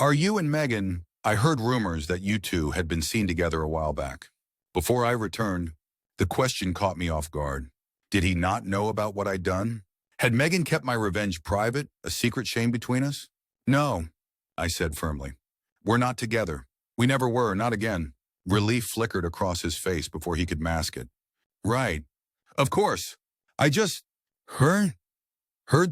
Are you and Megan? I heard rumors that you two had been seen together a while back. Before I returned, the question caught me off guard. Did he not know about what I'd done? Had Megan kept my revenge private, a secret shame between us? No, I said firmly. We're not together. We never were, not again. Relief flickered across his face before he could mask it. Right. Of course. I just heard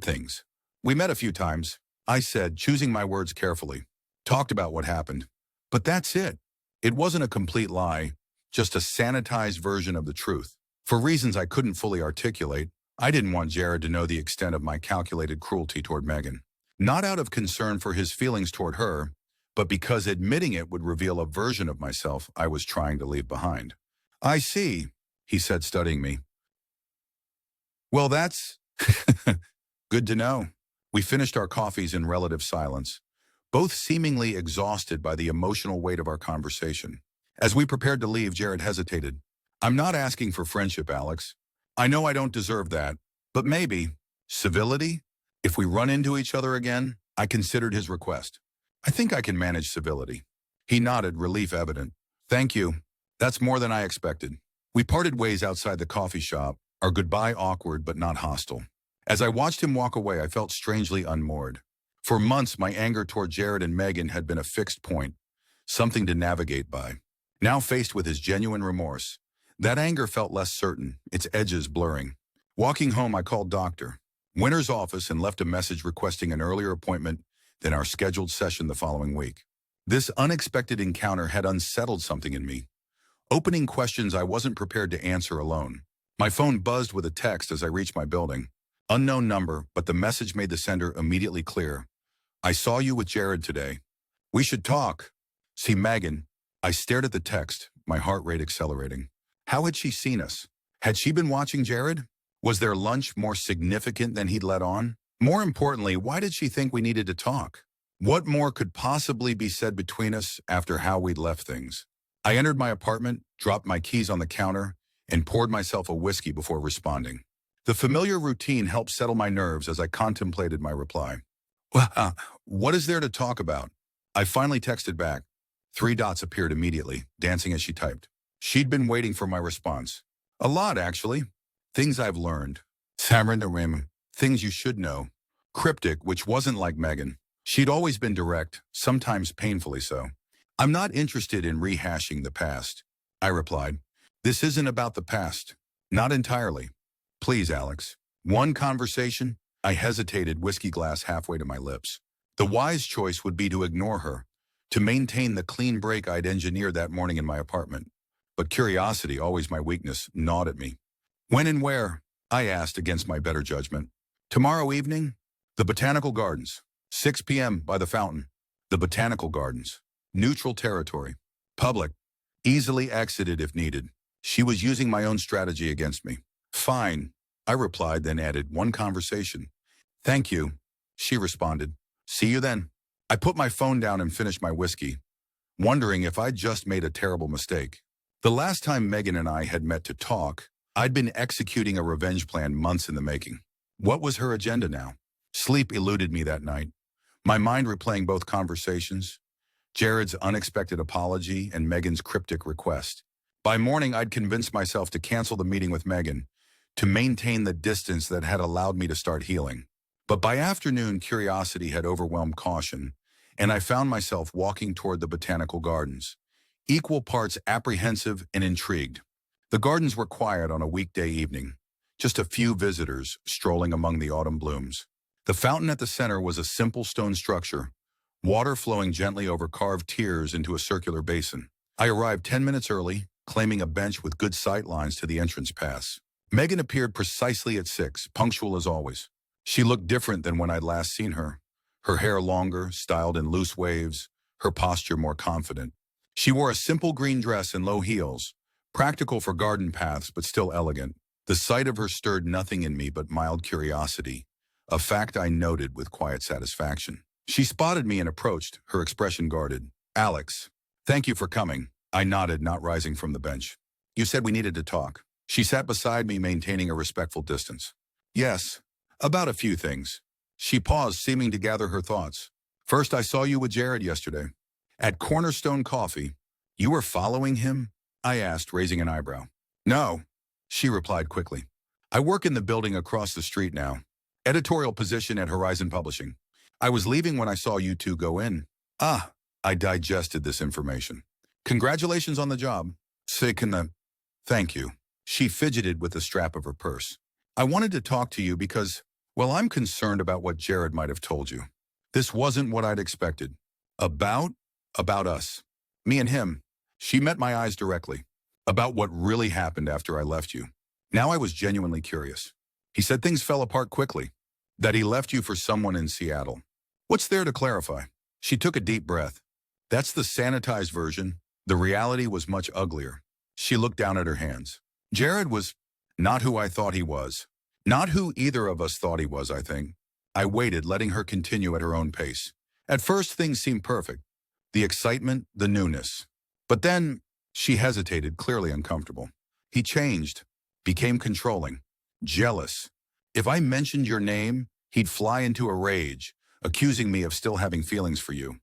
things. We met a few times, I said, choosing my words carefully. Talked about what happened. But that's it. It wasn't a complete lie, just a sanitized version of the truth. For reasons I couldn't fully articulate, I didn't want Jared to know the extent of my calculated cruelty toward Megan. Not out of concern for his feelings toward her, but because admitting it would reveal a version of myself I was trying to leave behind. I see, he said, studying me. Well, that's good to know. We finished our coffees in relative silence, both seemingly exhausted by the emotional weight of our conversation. As we prepared to leave, Jared hesitated. I'm not asking for friendship, Alex. I know I don't deserve that, but maybe civility? If we run into each other again, I considered his request. I think I can manage civility. He nodded, relief evident. Thank you. That's more than I expected. We parted ways outside the coffee shop, our goodbye awkward but not hostile. As I watched him walk away, I felt strangely unmoored. For months, my anger toward Jared and Megan had been a fixed point, something to navigate by. Now faced with his genuine remorse, that anger felt less certain, its edges blurring. Walking home, I called Dr. Winter's office and left a message requesting an earlier appointment than our scheduled session the following week. This unexpected encounter had unsettled something in me, opening questions I wasn't prepared to answer alone. My phone buzzed with a text as I reached my building. Unknown number, but the message made the sender immediately clear. I saw you with Jared today. We should talk. See, Megan. I stared at the text, my heart rate accelerating. How had she seen us? Had she been watching Jared? Was their lunch more significant than he'd let on? More importantly, why did she think we needed to talk? What more could possibly be said between us after how we'd left things? I entered my apartment, dropped my keys on the counter, and poured myself a whiskey before responding. The familiar routine helped settle my nerves as I contemplated my reply. Well, what is there to talk about? I finally texted back. 3 dots appeared immediately, dancing as she typed. She'd been waiting for my response. A lot, actually. Things I've learned. Things you should know. Cryptic, which wasn't like Megan. She'd always been direct, sometimes painfully so. I'm not interested in rehashing the past, I replied. This isn't about the past. Not entirely. Please, Alex. One conversation? I hesitated, whiskey glass halfway to my lips. The wise choice would be to ignore her, to maintain the clean break I'd engineered that morning in my apartment. But curiosity, always my weakness, gnawed at me. When and where? I asked against my better judgment. Tomorrow evening? The Botanical Gardens. 6 p.m. by the fountain. The Botanical Gardens. Neutral territory. Public. Easily exited if needed. She was using my own strategy against me. Fine, I replied, then added, one conversation. Thank you, she responded. See you then. I put my phone down and finished my whiskey, wondering if I'd just made a terrible mistake. The last time Megan and I had met to talk, I'd been executing a revenge plan months in the making. What was her agenda now? Sleep eluded me that night, my mind replaying both conversations, Jared's unexpected apology and Megan's cryptic request. By morning, I'd convinced myself to cancel the meeting with Megan, to maintain the distance that had allowed me to start healing. But by afternoon, curiosity had overwhelmed caution, and I found myself walking toward the Botanical Gardens, equal parts apprehensive and intrigued. The gardens were quiet on a weekday evening, just a few visitors strolling among the autumn blooms. The fountain at the center was a simple stone structure, water flowing gently over carved tiers into a circular basin. I arrived 10 minutes early, claiming a bench with good sight lines to the entrance pass. Megan appeared precisely at 6, punctual as always. She looked different than when I'd last seen her. Her hair longer, styled in loose waves, her posture more confident. She wore a simple green dress and low heels, practical for garden paths but still elegant. The sight of her stirred nothing in me but mild curiosity, a fact I noted with quiet satisfaction. She spotted me and approached, her expression guarded. Alex, thank you for coming. I nodded, not rising from the bench. You said we needed to talk. She sat beside me, maintaining a respectful distance. Yes, about a few things. She paused, seeming to gather her thoughts. First, I saw you with Jared yesterday. At Cornerstone Coffee. You were following him? I asked, raising an eyebrow. No, she replied quickly. I work in the building across the street now. Editorial position at Horizon Publishing. I was leaving when I saw you two go in. Ah, I digested this information. Congratulations on the job. Thank you. She fidgeted with the strap of her purse. I wanted to talk to you because, well, I'm concerned about what Jared might have told you. This wasn't what I'd expected. About us. Me and him. She met my eyes directly. About what really happened after I left you. Now I was genuinely curious. He said things fell apart quickly. That he left you for someone in Seattle. What's there to clarify? She took a deep breath. That's the sanitized version. The reality was much uglier. She looked down at her hands. Jared was not who I thought he was. Not who either of us thought he was, I think. I waited, letting her continue at her own pace. At first, things seemed perfect. The excitement, the newness. But then, she hesitated, clearly uncomfortable. He changed, became controlling, jealous. If I mentioned your name, he'd fly into a rage, accusing me of still having feelings for you.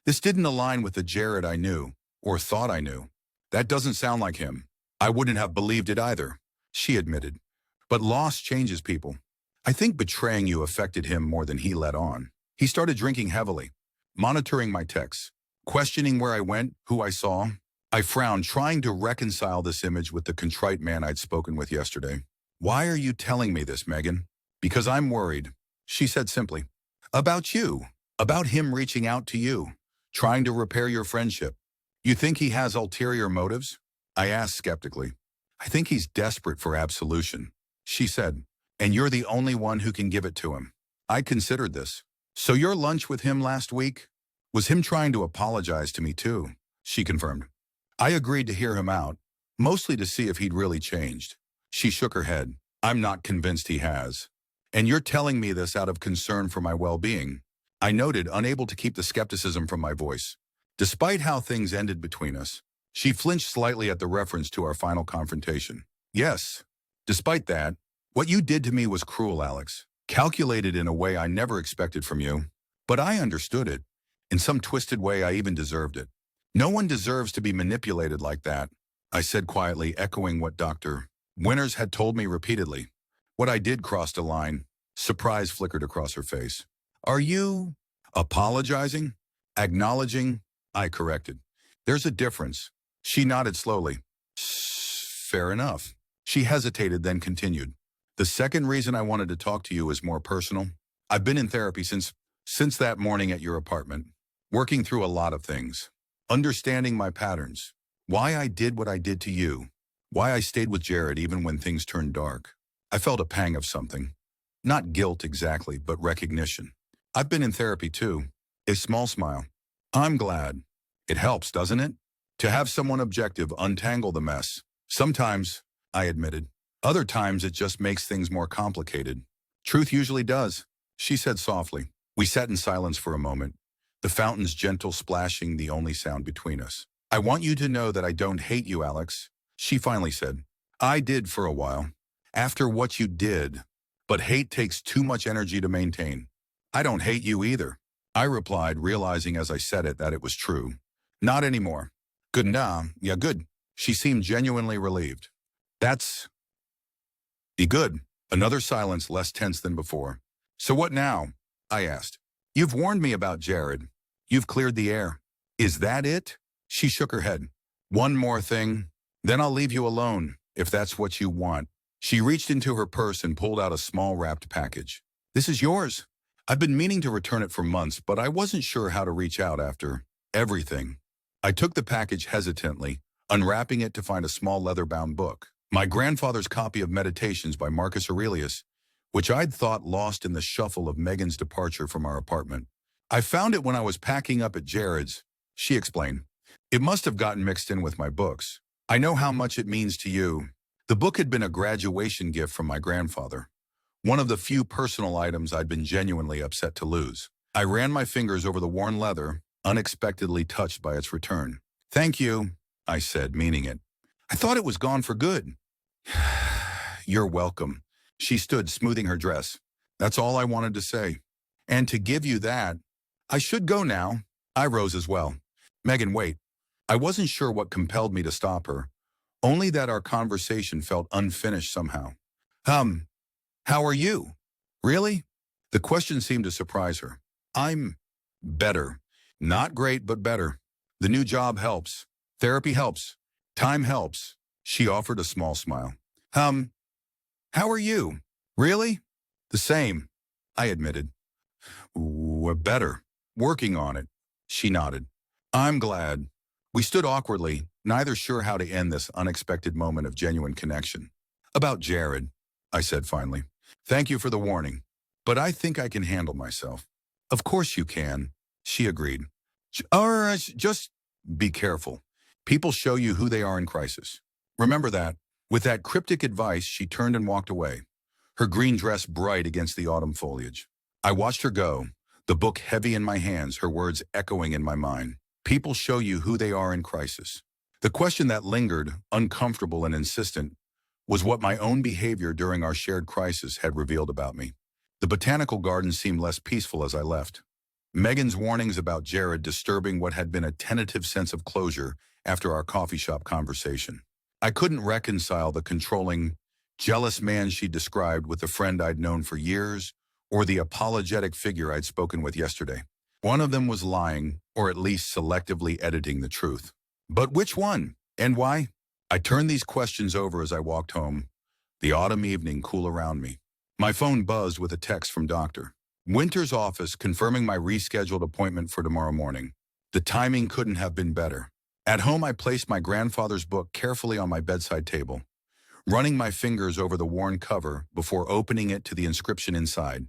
This didn't align with the Jared I knew, or thought I knew. That doesn't sound like him. I wouldn't have believed it either, she admitted. But loss changes people. I think betraying you affected him more than he let on. He started drinking heavily, monitoring my texts, questioning where I went, who I saw. I frowned, trying to reconcile this image with the contrite man I'd spoken with yesterday. Why are you telling me this, Megan? Because I'm worried, she said simply. About you. About him reaching out to you, trying to repair your friendship. You think he has ulterior motives? I asked skeptically. I think he's desperate for absolution, she said. And you're the only one who can give it to him. I considered this. So your lunch with him last week? Was him trying to apologize to me too, she confirmed. I agreed to hear him out, mostly to see if he'd really changed. She shook her head. I'm not convinced he has. And you're telling me this out of concern for my well-being. I noted, unable to keep the skepticism from my voice. Despite how things ended between us, she flinched slightly at the reference to our final confrontation. Yes. Despite that, what you did to me was cruel, Alex. Calculated in a way I never expected from you. But I understood it. In some twisted way, I even deserved it. No one deserves to be manipulated like that, I said quietly, echoing what Dr. Winters had told me repeatedly. What I did crossed a line. Surprise flickered across her face. Are you apologizing? Acknowledging? I corrected. There's a difference. She nodded slowly. Fair enough. She hesitated, then continued. The second reason I wanted to talk to you is more personal. I've been in therapy since that morning at your apartment, working through a lot of things, understanding my patterns, why I did what I did to you, why I stayed with Jared even when things turned dark. I felt a pang of something. Not guilt exactly, but recognition. I've been in therapy too. A small smile. I'm glad. It helps, doesn't it? To have someone objective untangle the mess. Sometimes, I admitted. Other times it just makes things more complicated. Truth usually does, she said softly. We sat in silence for a moment, the fountain's gentle splashing the only sound between us. I want you to know that I don't hate you, Alex, she finally said. I did for a while. After what you did. But hate takes too much energy to maintain. I don't hate you either, I replied, realizing as I said it that it was true. Not anymore. Good nah, yeah good. She seemed genuinely relieved. That's... Be good. Another silence, less tense than before. So what now? I asked. You've warned me about Jared. You've cleared the air. Is that it? She shook her head. One more thing. Then I'll leave you alone, if that's what you want. She reached into her purse and pulled out a small wrapped package. This is yours. I've been meaning to return it for months, but I wasn't sure how to reach out after everything. I took the package hesitantly, unwrapping it to find a small leather-bound book. My grandfather's copy of Meditations by Marcus Aurelius, which I'd thought lost in the shuffle of Megan's departure from our apartment. I found it when I was packing up at Jared's, she explained. It must have gotten mixed in with my books. I know how much it means to you. The book had been a graduation gift from my grandfather, one of the few personal items I'd been genuinely upset to lose. I ran my fingers over the worn leather, unexpectedly touched by its return. Thank you, I said, meaning it. I thought it was gone for good. You're welcome. She stood, smoothing her dress. That's all I wanted to say. And to give you that, I should go now. I rose as well. Megan, wait. I wasn't sure what compelled me to stop her, only that our conversation felt unfinished somehow. Um, how are you? Really? The question seemed to surprise her. I'm better. Not great, but better. The new job helps. Therapy helps. Time helps. She offered a small smile. How are you? Really? The same, I admitted. Better. Working on it. She nodded. I'm glad. We stood awkwardly, neither sure how to end this unexpected moment of genuine connection. About Jared, I said finally. Thank you for the warning, but I think I can handle myself. Of course you can, she agreed. Just be careful. People show you who they are in crisis. Remember that. With that cryptic advice, she turned and walked away, her green dress bright against the autumn foliage. I watched her go, the book heavy in my hands, her words echoing in my mind. People show you who they are in crisis. The question that lingered, uncomfortable and insistent, was what my own behavior during our shared crisis had revealed about me. The botanical garden seemed less peaceful as I left. Megan's warnings about Jared disturbing what had been a tentative sense of closure after our coffee shop conversation. I couldn't reconcile the controlling, jealous man she described with the friend I'd known for years, or the apologetic figure I'd spoken with yesterday. One of them was lying, or at least selectively editing the truth. But which one? And why? I turned these questions over as I walked home, the autumn evening cool around me. My phone buzzed with a text from Dr. Winter's office confirming my rescheduled appointment for tomorrow morning. The timing couldn't have been better. At home, I placed my grandfather's book carefully on my bedside table, running my fingers over the worn cover before opening it to the inscription inside.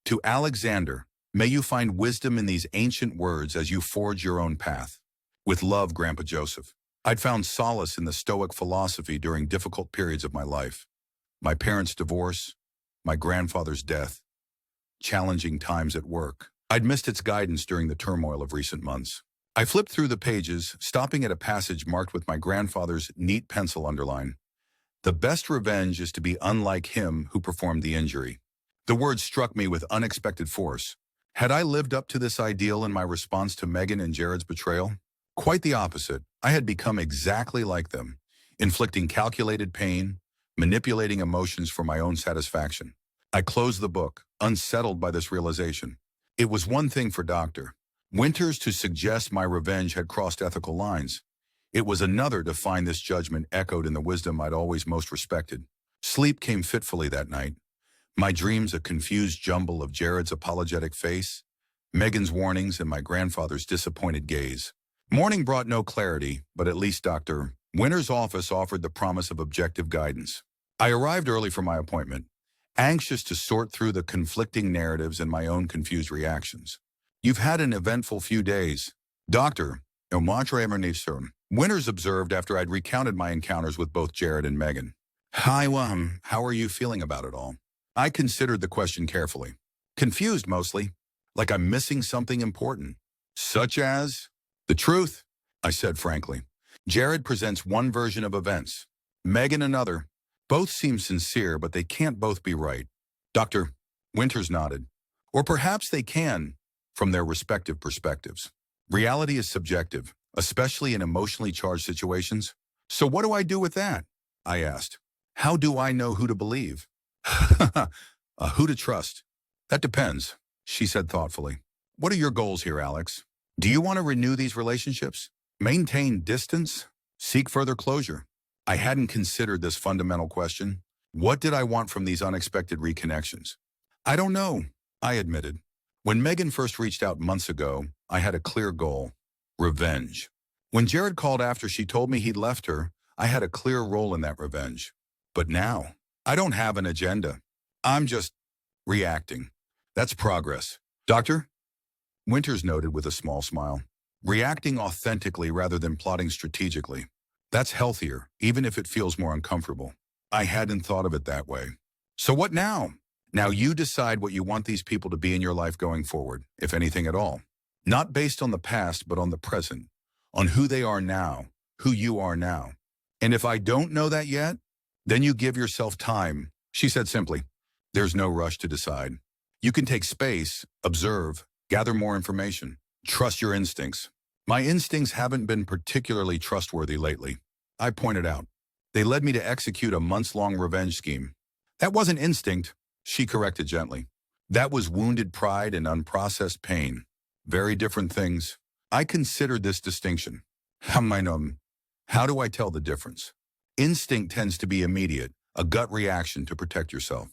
To Alexander, may you find wisdom in these ancient words as you forge your own path. With love, Grandpa Joseph. I'd found solace in the Stoic philosophy during difficult periods of my life. My parents' divorce, my grandfather's death, challenging times at work. I'd missed its guidance during the turmoil of recent months. I flipped through the pages, stopping at a passage marked with my grandfather's neat pencil underline. The best revenge is to be unlike him who performed the injury. The words struck me with unexpected force. Had I lived up to this ideal in my response to Megan and Jared's betrayal? Quite the opposite. I had become exactly like them, inflicting calculated pain, manipulating emotions for my own satisfaction. I closed the book, unsettled by this realization. It was one thing for Dr. Winters to suggest my revenge had crossed ethical lines. It was another to find this judgment echoed in the wisdom I'd always most respected. Sleep came fitfully that night. My dreams a confused jumble of Jared's apologetic face, Megan's warnings, and my grandfather's disappointed gaze. Morning brought no clarity, but at least Dr. Winter's office offered the promise of objective guidance. I arrived early for my appointment, anxious to sort through the conflicting narratives and my own confused reactions. You've had an eventful few days. Dr. Winters observed after I'd recounted my encounters with both Jared and Megan. Hi, how are you feeling about it all? I considered the question carefully. Confused mostly, like I'm missing something important. Such as? The truth, I said frankly. Jared presents one version of events, Megan another. Both seem sincere, but they can't both be right. Dr. Winters nodded. Or perhaps they can, from their respective perspectives. Reality is subjective, especially in emotionally charged situations. So what do I do with that? I asked. How do I know who to believe? Who to trust? That depends, she said thoughtfully. What are your goals here, Alex? Do you want to renew these relationships? Maintain distance? Seek further closure? I hadn't considered this fundamental question. What did I want from these unexpected reconnections? I don't know, I admitted. When Megan first reached out months ago, I had a clear goal: revenge. When Jared called after she told me he'd left her, I had a clear role in that revenge. But now, I don't have an agenda. I'm just reacting. That's progress. Doctor? Winters noted with a small smile. Reacting authentically rather than plotting strategically. That's healthier, even if it feels more uncomfortable. I hadn't thought of it that way. So what now? Now you decide what you want these people to be in your life going forward, if anything at all. Not based on the past, but on the present. On who they are now, who you are now. And if I don't know that yet, then you give yourself time, she said simply. There's no rush to decide. You can take space, observe, Gather more information. Trust your instincts. My instincts haven't been particularly trustworthy lately, I pointed out. They led me to execute a months-long revenge scheme. That wasn't instinct, she corrected gently. That was wounded pride and unprocessed pain. Very different things. I considered this distinction. How do I tell the difference? Instinct tends to be immediate, a gut reaction to protect yourself.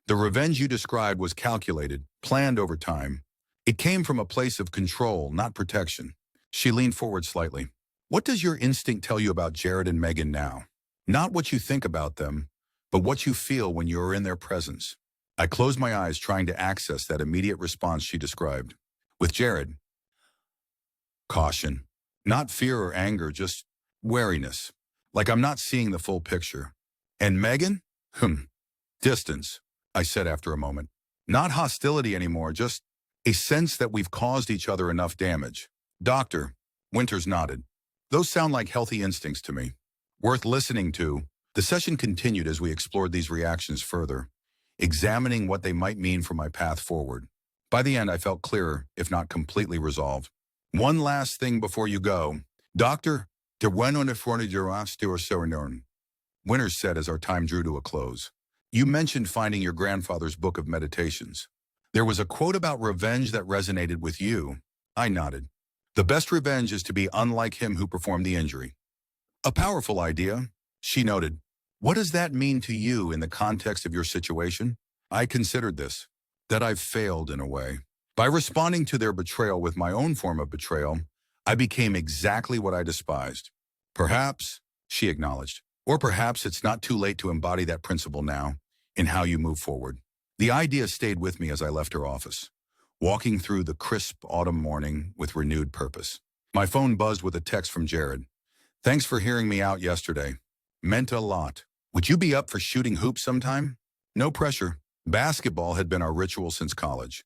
The revenge you described was calculated, planned over time. It came from a place of control, not protection. She leaned forward slightly. What does your instinct tell you about Jared and Megan now? Not what you think about them, but what you feel when you are in their presence. I closed my eyes, trying to access that immediate response she described. With Jared, caution. Not fear or anger, just wariness. Like I'm not seeing the full picture. And Megan? Distance, I said after a moment. Not hostility anymore, just a sense that we've caused each other enough damage. Doctor, Winters nodded. Those sound like healthy instincts to me. Worth listening to. The session continued as we explored these reactions further, examining what they might mean for my path forward. By the end, I felt clearer, if not completely resolved. One last thing before you go. Doctor, de bueno ne fornigerás or serenorn. Winters said as our time drew to a close. You mentioned finding your grandfather's book of meditations. There was a quote about revenge that resonated with you. I nodded. The best revenge is to be unlike him who performed the injury. A powerful idea, she noted. What does that mean to you in the context of your situation? I considered this, that I've failed in a way. By responding to their betrayal with my own form of betrayal, I became exactly what I despised. Perhaps, she acknowledged, or perhaps it's not too late to embody that principle now in how you move forward. The idea stayed with me as I left her office, walking through the crisp autumn morning with renewed purpose. My phone buzzed with a text from Jared. Thanks for hearing me out yesterday. Meant a lot. Would you be up for shooting hoops sometime? No pressure. Basketball had been our ritual since college.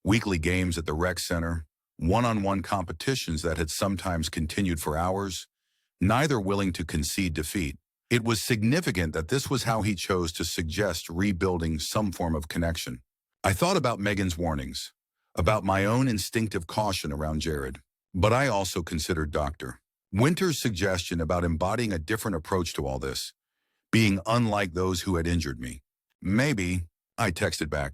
Weekly games at the rec center, one-on-one competitions that had sometimes continued for hours, neither willing to concede defeat. It was significant that this was how he chose to suggest rebuilding some form of connection. I thought about Megan's warnings, about my own instinctive caution around Jared, but I also considered Dr. Winters' suggestion about embodying a different approach to all this, being unlike those who had injured me. Maybe, I texted back.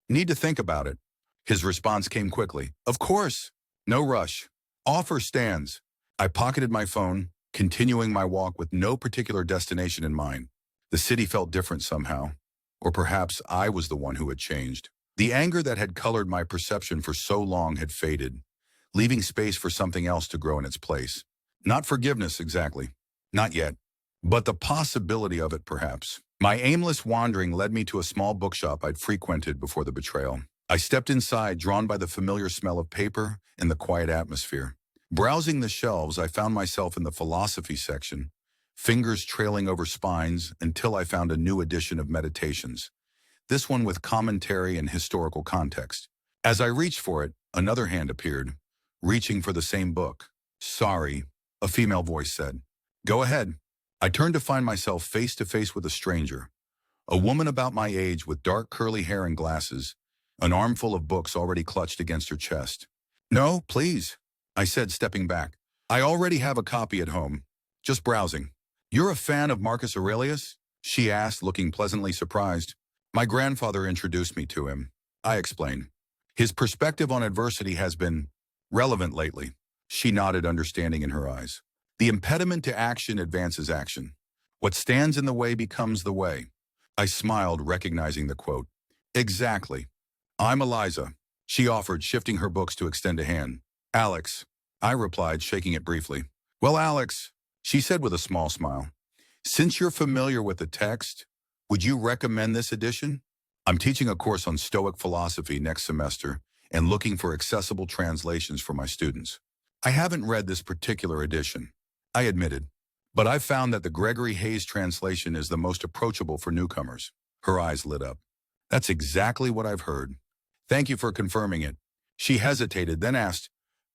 Need to think about it. His response came quickly. Of course. No rush. Offer stands. I pocketed my phone, continuing my walk with no particular destination in mind. The city felt different somehow. Or perhaps I was the one who had changed. The anger that had colored my perception for so long had faded, leaving space for something else to grow in its place. Not forgiveness, exactly. Not yet. But the possibility of it, perhaps. My aimless wandering led me to a small bookshop I'd frequented before the betrayal. I stepped inside, drawn by the familiar smell of paper and the quiet atmosphere. Browsing the shelves, I found myself in the philosophy section, fingers trailing over spines until I found a new edition of Meditations, this one with commentary and historical context. As I reached for it, another hand appeared, reaching for the same book. Sorry, a female voice said. Go ahead. I turned to find myself face to face with a stranger, a woman about my age with dark curly hair and glasses, an armful of books already clutched against her chest. No, please, I said, stepping back. I already have a copy at home. Just browsing. You're a fan of Marcus Aurelius? She asked, looking pleasantly surprised. My grandfather introduced me to him. I explained. His perspective on adversity has been relevant lately. She nodded, understanding in her eyes. The impediment to action advances action. What stands in the way becomes the way. I smiled, recognizing the quote. Exactly. I'm Eliza, she offered, shifting her books to extend a hand. Alex, I replied, shaking it briefly. Well, Alex, she said with a small smile, since you're familiar with the text, would you recommend this edition? I'm teaching a course on Stoic philosophy next semester and looking for accessible translations for my students. I haven't read this particular edition, I admitted, but I've found that the Gregory Hayes translation is the most approachable for newcomers. Her eyes lit up. That's exactly what I've heard. Thank you for confirming it. She hesitated, then asked,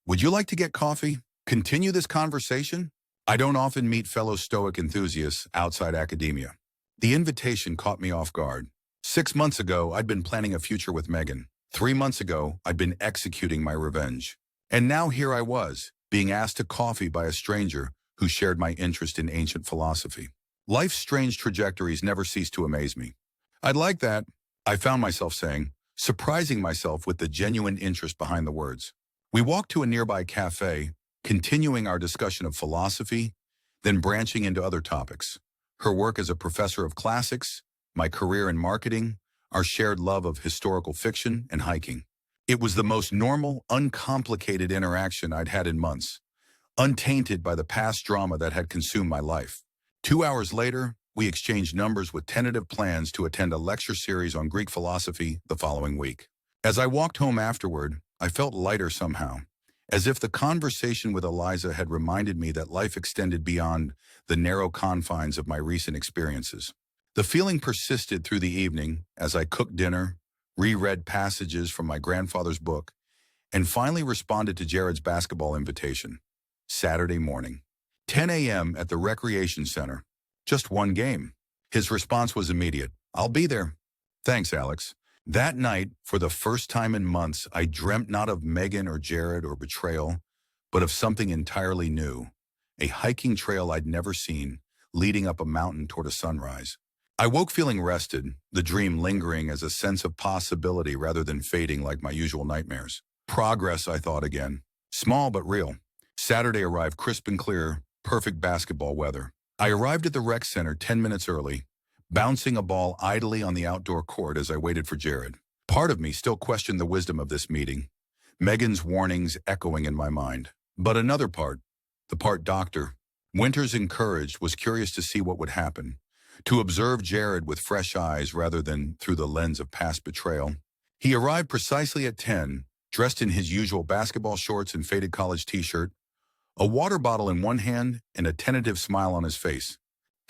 would you like to get coffee? Continue this conversation? I don't often meet fellow Stoic enthusiasts outside academia. The invitation caught me off guard. 6 months ago, I'd been planning a future with Megan. 3 months ago, I'd been executing my revenge. And now here I was, being asked to coffee by a stranger who shared my interest in ancient philosophy. Life's strange trajectories never cease to amaze me. I'd like that, I found myself saying, surprising myself with the genuine interest behind the words. We walked to a nearby cafe, continuing our discussion of philosophy, then branching into other topics. Her work as a professor of classics, my career in marketing, our shared love of historical fiction and hiking. It was the most normal, uncomplicated interaction I'd had in months, untainted by the past drama that had consumed my life. 2 hours later, we exchanged numbers with tentative plans to attend a lecture series on Greek philosophy the following week. As I walked home afterward, I felt lighter somehow, as if the conversation with Eliza had reminded me that life extended beyond the narrow confines of my recent experiences. The feeling persisted through the evening as I cooked dinner, reread passages from my grandfather's book, and finally responded to Jared's basketball invitation. Saturday morning, 10 a.m. at the recreation center. Just one game. His response was immediate. I'll be there. Thanks, Alex. That night, for the first time in months, I dreamt not of Megan or Jared or betrayal, but of something entirely new. A hiking trail I'd never seen, leading up a mountain toward a sunrise. I woke feeling rested, the dream lingering as a sense of possibility rather than fading like my usual nightmares. Progress, I thought again. Small but real. Saturday arrived crisp and clear, perfect basketball weather. I arrived at the rec center 10 minutes early, bouncing a ball idly on the outdoor court as I waited for Jared. Part of me still questioned the wisdom of this meeting, Megan's warnings echoing in my mind. But another part, the part Dr. Winters encouraged, was curious to see what would happen, to observe Jared with fresh eyes rather than through the lens of past betrayal. He arrived precisely at 10, dressed in his usual basketball shorts and faded college t-shirt, a water bottle in one hand and a tentative smile on his face.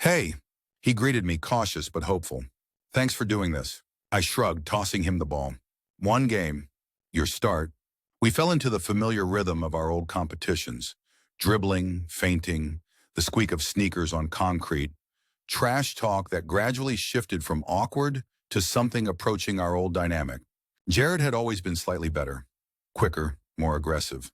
Hey, he greeted me, cautious but hopeful. Thanks for doing this. I shrugged, tossing him the ball. One game. Your start. We fell into the familiar rhythm of our old competitions. Dribbling, feinting, the squeak of sneakers on concrete. Trash talk that gradually shifted from awkward to something approaching our old dynamic. Jared had always been slightly better. Quicker, more aggressive.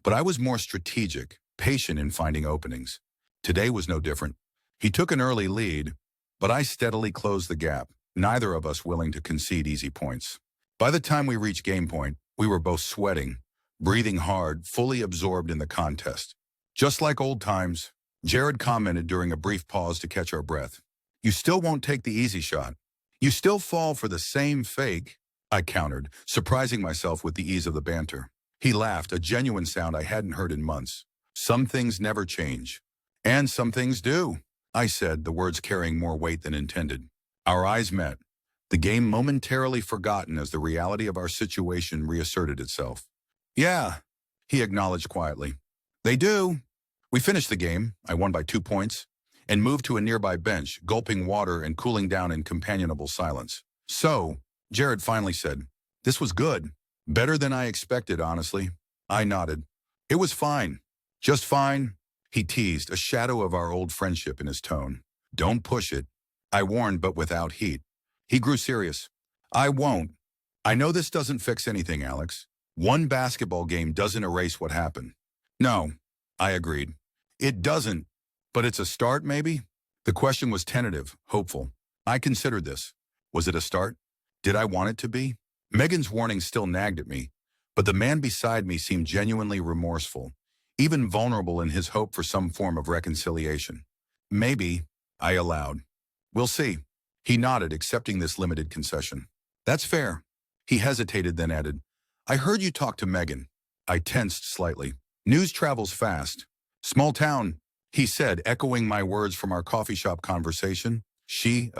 But I was more strategic, patient in finding openings. Today was no different. He took an early lead, but I steadily closed the gap, neither of us willing to concede easy points. By the time we reached game point, we were both sweating, breathing hard, fully absorbed in the contest. Just like old times, Jared commented during a brief pause to catch our breath. You still won't take the easy shot. You still fall for the same fake, I countered, surprising myself with the ease of the banter. He laughed, a genuine sound I hadn't heard in months. Some things never change. And some things do, I said, the words carrying more weight than intended. Our eyes met, the game momentarily forgotten as the reality of our situation reasserted itself. Yeah, he acknowledged quietly. They do. We finished the game, I won by 2 points, and moved to a nearby bench, gulping water and cooling down in companionable silence. So, Jared finally said, this was good. Better than I expected, honestly. I nodded. It was fine. Just fine, he teased, a shadow of our old friendship in his tone. Don't push it, I warned, but without heat. He grew serious. I won't. I know this doesn't fix anything, Alex. One basketball game doesn't erase what happened. No, I agreed. It doesn't, but it's a start, maybe? The question was tentative, hopeful. I considered this. Was it a start? Did I want it to be? Megan's warning still nagged at me, but the man beside me seemed genuinely remorseful, even vulnerable in his hope for some form of reconciliation. Maybe, I allowed. We'll see. He nodded, accepting this limited concession. That's fair. He hesitated, then added, I heard you talk to Megan. I tensed slightly. News travels fast. Small town, he said, echoing my words from our coffee shop conversation. She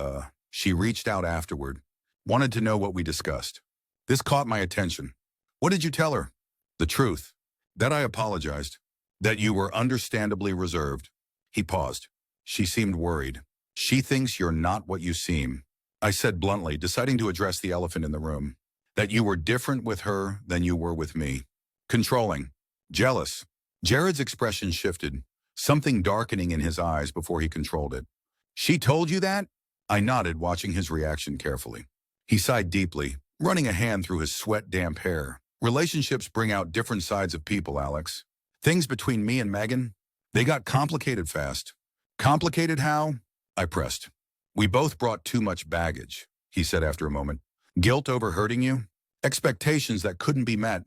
reached out afterward. Wanted to know what we discussed. This caught my attention. What did you tell her? The truth. That I apologized. That you were understandably reserved. He paused. She seemed worried. She thinks you're not what you seem. I said bluntly, deciding to address the elephant in the room. That you were different with her than you were with me. Controlling. Jealous. Jared's expression shifted, something darkening in his eyes before he controlled it. She told you that? I nodded, watching his reaction carefully. He sighed deeply, running a hand through his sweat-damp hair. Relationships bring out different sides of people, Alex. Things between me and Megan, they got complicated fast. Complicated how? I pressed. We both brought too much baggage, he said after a moment. Guilt over hurting you? Expectations that couldn't be met.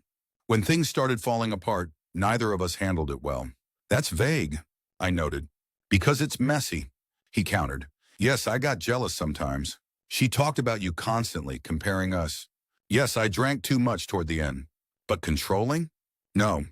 When things started falling apart, neither of us handled it well. That's vague, I noted. Because it's messy, he countered. Yes, I got jealous sometimes. She talked about you constantly, comparing us. Yes, I drank too much toward the end. But controlling? No.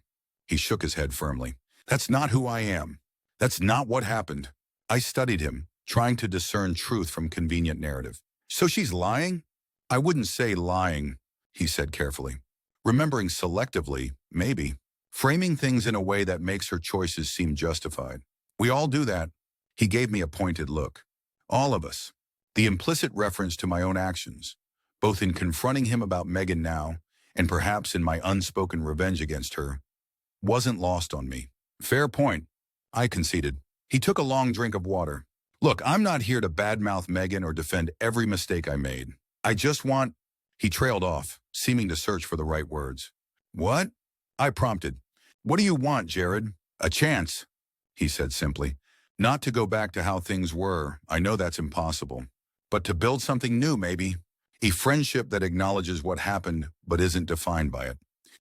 He shook his head firmly. That's not who I am. That's not what happened. I studied him, trying to discern truth from convenient narrative. So she's lying? I wouldn't say lying, he said carefully. Remembering selectively, maybe. Framing things in a way that makes her choices seem justified. We all do that. He gave me a pointed look. All of us. The implicit reference to my own actions, both in confronting him about Megan now and perhaps in my unspoken revenge against her, wasn't lost on me. Fair point, I conceded. He took a long drink of water. Look, I'm not here to badmouth Megan or defend every mistake I made. I just want... He trailed off, seeming to search for the right words. What? I prompted. What do you want, Jared? A chance, he said simply. Not to go back to how things were. I know that's impossible. But to build something new, maybe. A friendship that acknowledges what happened but isn't defined by it.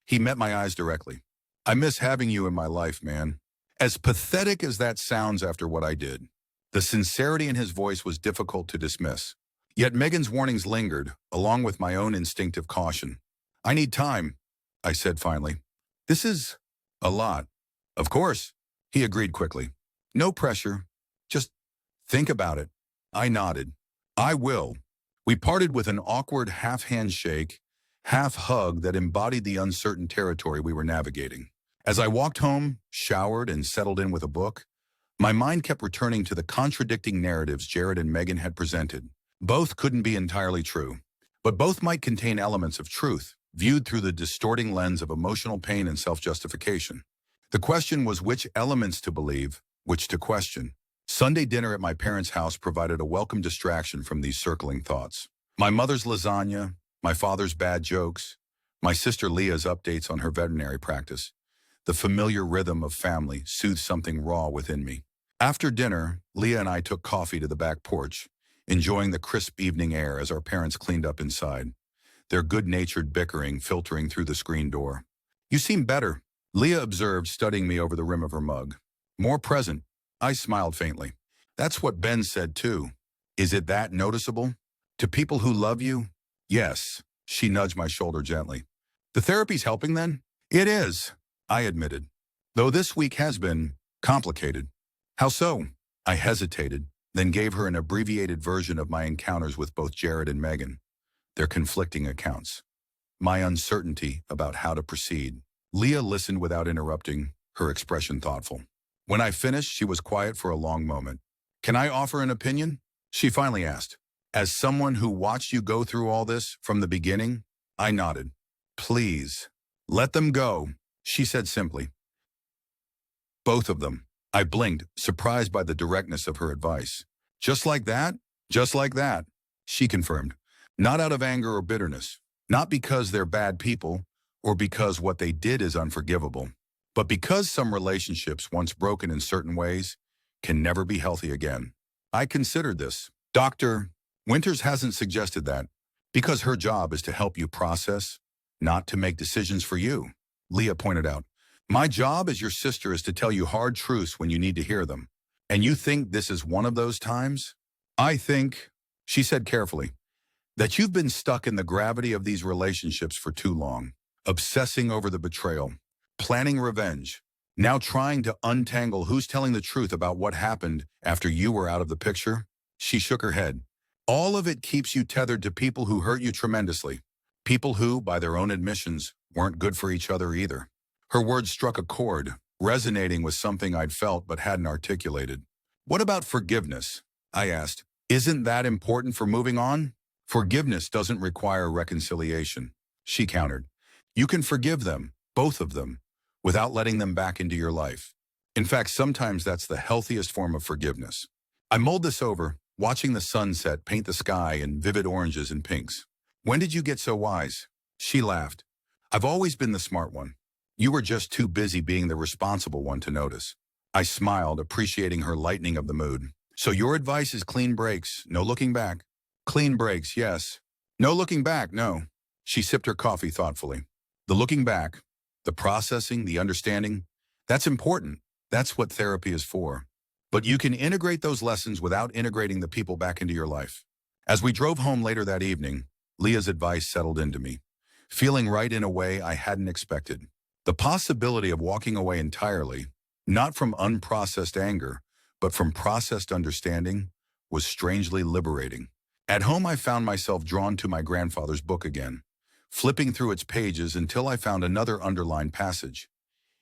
He met my eyes directly. I miss having you in my life, man. As pathetic as that sounds after what I did, the sincerity in his voice was difficult to dismiss. Yet Megan's warnings lingered, along with my own instinctive caution. I need time, I said finally. This is a lot. Of course, he agreed quickly. No pressure. Just think about it. I nodded. I will. We parted with an awkward half-handshake, half-hug that embodied the uncertain territory we were navigating. As I walked home, showered, and settled in with a book, my mind kept returning to the contradicting narratives Jared and Megan had presented. Both couldn't be entirely true, but both might contain elements of truth, viewed through the distorting lens of emotional pain and self-justification. The question was which elements to believe, which to question. Sunday dinner at my parents' house provided a welcome distraction from these circling thoughts. My mother's lasagna, my father's bad jokes, my sister Leah's updates on her veterinary practice. The familiar rhythm of family soothed something raw within me. After dinner, Leah and I took coffee to the back porch, enjoying the crisp evening air as our parents cleaned up inside, their good-natured bickering filtering through the screen door. You seem better, Leah observed, studying me over the rim of her mug. More present. I smiled faintly. That's what Ben said too. Is it that noticeable? To people who love you? Yes, she nudged my shoulder gently. The therapy's helping then? It is, I admitted. Though this week has been complicated. How so? I hesitated, then gave her an abbreviated version of my encounters with both Jared and Megan, their conflicting accounts. My uncertainty about how to proceed. Leah listened without interrupting, her expression thoughtful. When I finished, she was quiet for a long moment. Can I offer an opinion? She finally asked. As someone who watched you go through all this from the beginning, I nodded. Please, let them go, she said simply. Both of them. I blinked, surprised by the directness of her advice. Just like that? Just like that, she confirmed. Not out of anger or bitterness. Not because they're bad people, or because what they did is unforgivable. But because some relationships, once broken in certain ways, can never be healthy again. I considered this. Dr. Winters hasn't suggested that, because her job is to help you process, not to make decisions for you, Leah pointed out. My job as your sister is to tell you hard truths when you need to hear them. And you think this is one of those times? I think, she said carefully, that you've been stuck in the gravity of these relationships for too long, obsessing over the betrayal, planning revenge, now trying to untangle who's telling the truth about what happened after you were out of the picture. She shook her head. All of it keeps you tethered to people who hurt you tremendously. People who, by their own admissions, weren't good for each other either. Her words struck a chord, resonating with something I'd felt but hadn't articulated. What about forgiveness? I asked. Isn't that important for moving on? Forgiveness doesn't require reconciliation, she countered. You can forgive them, both of them, without letting them back into your life. In fact, sometimes that's the healthiest form of forgiveness. I mulled this over, watching the sunset paint the sky in vivid oranges and pinks. When did you get so wise? She laughed. I've always been the smart one. You were just too busy being the responsible one to notice. I smiled, appreciating her lightening of the mood. So your advice is clean breaks, no looking back. Clean breaks, yes. No looking back, no. She sipped her coffee thoughtfully. The looking back, the processing, the understanding, that's important. That's what therapy is for. But you can integrate those lessons without integrating the people back into your life. As we drove home later that evening, Leah's advice settled into me, feeling right in a way I hadn't expected. The possibility of walking away entirely, not from unprocessed anger, but from processed understanding, was strangely liberating. At home, I found myself drawn to my grandfather's book again, flipping through its pages until I found another underlined passage.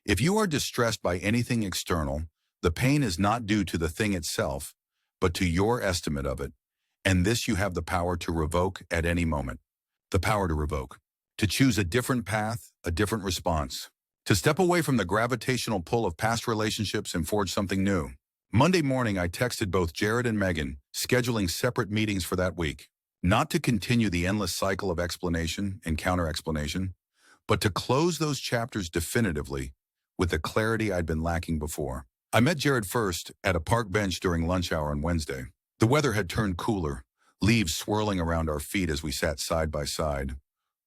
If you are distressed by anything external, the pain is not due to the thing itself, but to your estimate of it, and this you have the power to revoke at any moment. The power to revoke. To choose a different path, a different response. To step away from the gravitational pull of past relationships and forge something new. Monday morning, I texted both Jared and Megan, scheduling separate meetings for that week. Not to continue the endless cycle of explanation and counter-explanation, but to close those chapters definitively with the clarity I'd been lacking before. I met Jared first at a park bench during lunch hour on Wednesday. The weather had turned cooler, leaves swirling around our feet as we sat side by side,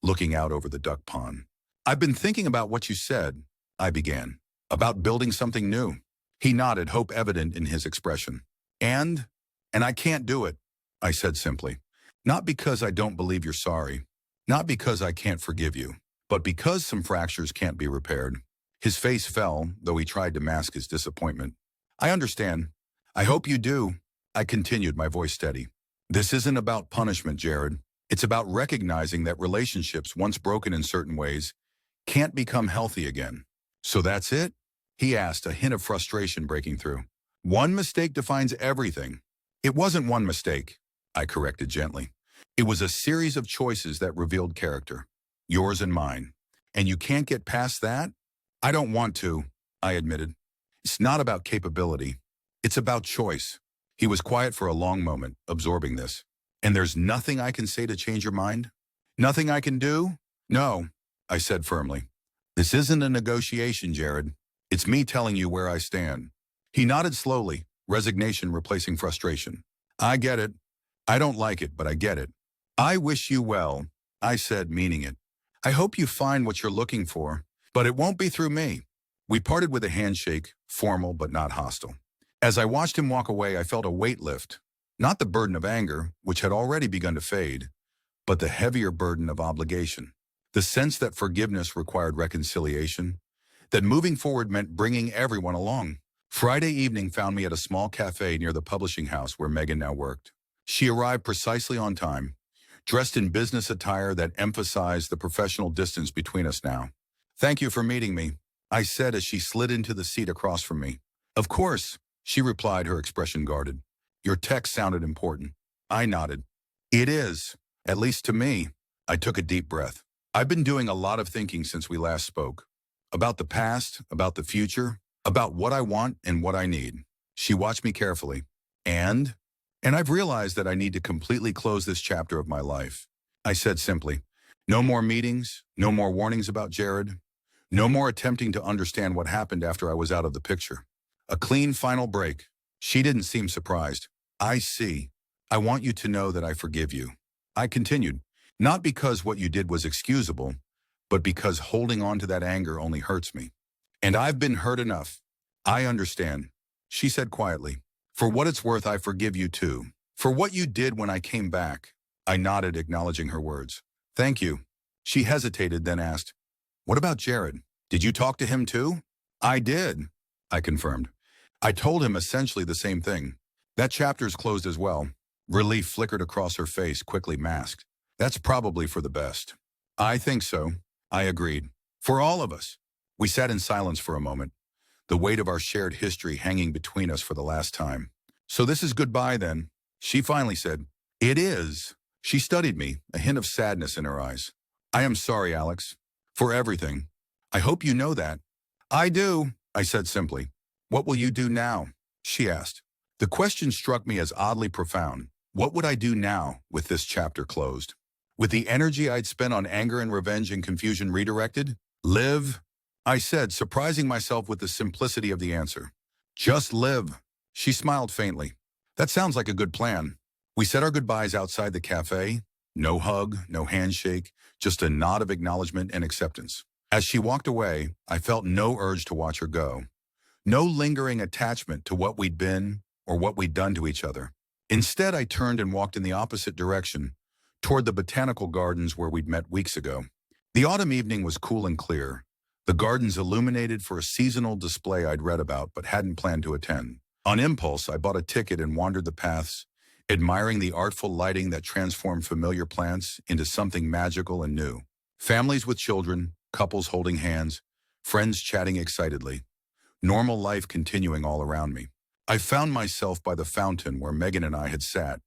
looking out over the duck pond. I've been thinking about what you said, I began, about building something new. He nodded, hope evident in his expression. And I can't do it, I said simply. Not because I don't believe you're sorry, not because I can't forgive you, but because some fractures can't be repaired. His face fell, though he tried to mask his disappointment. I understand. I hope you do, I continued, my voice steady. This isn't about punishment, Jared. It's about recognizing that relationships, once broken in certain ways, can't become healthy again. So that's it? He asked, a hint of frustration breaking through. One mistake defines everything. It wasn't one mistake, I corrected gently. It was a series of choices that revealed character, yours and mine. And you can't get past that? I don't want to, I admitted. It's not about capability. It's about choice. He was quiet for a long moment, absorbing this. And there's nothing I can say to change your mind? Nothing I can do? No, I said firmly. This isn't a negotiation, Jared. It's me telling you where I stand. He nodded slowly, resignation replacing frustration. I get it. I don't like it, but I get it. I wish you well, I said, meaning it. I hope you find what you're looking for, but it won't be through me. We parted with a handshake, formal but not hostile. As I watched him walk away, I felt a weight lift. Not the burden of anger, which had already begun to fade, but the heavier burden of obligation. The sense that forgiveness required reconciliation, that moving forward meant bringing everyone along. Friday evening found me at a small cafe near the publishing house where Megan now worked. She arrived precisely on time, dressed in business attire that emphasized the professional distance between us now. Thank you for meeting me, I said as she slid into the seat across from me. Of course, she replied, her expression guarded. Your text sounded important. I nodded. It is, at least to me. I took a deep breath. I've been doing a lot of thinking since we last spoke. About the past, about the future, about what I want and what I need. She watched me carefully. And I've realized that I need to completely close this chapter of my life. I said simply, no more meetings, no more warnings about Jared, no more attempting to understand what happened after I was out of the picture. A clean final break. She didn't seem surprised. I see. I want you to know that I forgive you. I continued, not because what you did was excusable, but because holding on to that anger only hurts me. And I've been hurt enough. I understand, she said quietly. For what it's worth, I forgive you too. For what you did when I came back. I nodded, acknowledging her words. Thank you. She hesitated, then asked, what about Jared? Did you talk to him too? I did, I confirmed. I told him essentially the same thing. That chapter's closed as well. Relief flickered across her face, quickly masked. That's probably for the best. I think so, I agreed. For all of us. We sat in silence for a moment, the weight of our shared history hanging between us for the last time. So this is goodbye then, she finally said. It is. She studied me, a hint of sadness in her eyes. I am sorry, Alex, for everything. I hope you know that. I do, I said simply. What will you do now? She asked. The question struck me as oddly profound. What would I do now with this chapter closed? With the energy I'd spent on anger and revenge and confusion redirected? Live, I said, surprising myself with the simplicity of the answer. Just live. She smiled faintly. That sounds like a good plan. We said our goodbyes outside the cafe. No hug, no handshake, just a nod of acknowledgement and acceptance. As she walked away, I felt no urge to watch her go. No lingering attachment to what we'd been or what we'd done to each other. Instead, I turned and walked in the opposite direction, toward the botanical gardens where we'd met weeks ago. The autumn evening was cool and clear, the gardens illuminated for a seasonal display I'd read about but hadn't planned to attend. On impulse, I bought a ticket and wandered the paths, admiring the artful lighting that transformed familiar plants into something magical and new. Families with children, couples holding hands, friends chatting excitedly. Normal life continuing all around me. I found myself by the fountain where Megan and I had sat,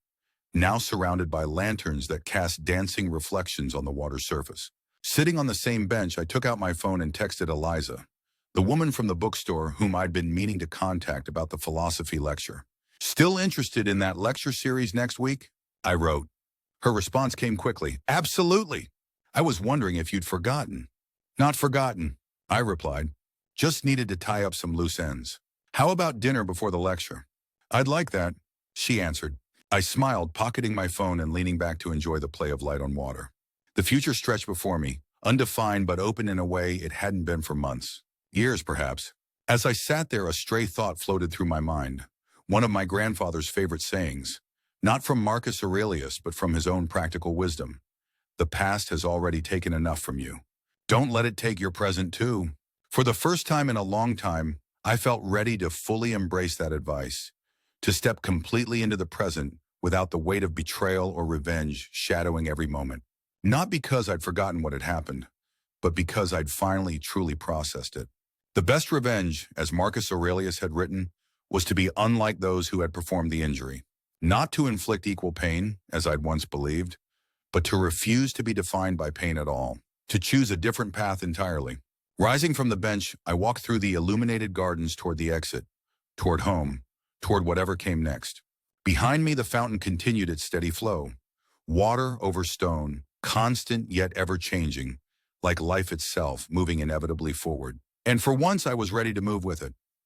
now surrounded by lanterns that cast dancing reflections on the water's surface. Sitting on the same bench, I took out my phone and texted Eliza, the woman from the bookstore whom I'd been meaning to contact about the philosophy lecture. Still interested in that lecture series next week? I wrote. Her response came quickly. Absolutely. I was wondering if you'd forgotten. Not forgotten, I replied. Just needed to tie up some loose ends. How about dinner before the lecture? I'd like that, she answered. I smiled, pocketing my phone and leaning back to enjoy the play of light on water. The future stretched before me, undefined but open in a way it hadn't been for months. Years, perhaps. As I sat there, a stray thought floated through my mind. One of my grandfather's favorite sayings, not from Marcus Aurelius, but from his own practical wisdom. The past has already taken enough from you. Don't let it take your present too. For the first time in a long time, I felt ready to fully embrace that advice, to step completely into the present without the weight of betrayal or revenge shadowing every moment. Not because I'd forgotten what had happened, but because I'd finally truly processed it. The best revenge, as Marcus Aurelius had written, was to be unlike those who had performed the injury. Not to inflict equal pain, as I'd once believed, but to refuse to be defined by pain at all, to choose a different path entirely. Rising from the bench, I walked through the illuminated gardens toward the exit, toward home, toward whatever came next. Behind me, the fountain continued its steady flow. Water over stone, constant yet ever-changing, like life itself moving inevitably forward. And for once, I was ready to move with it.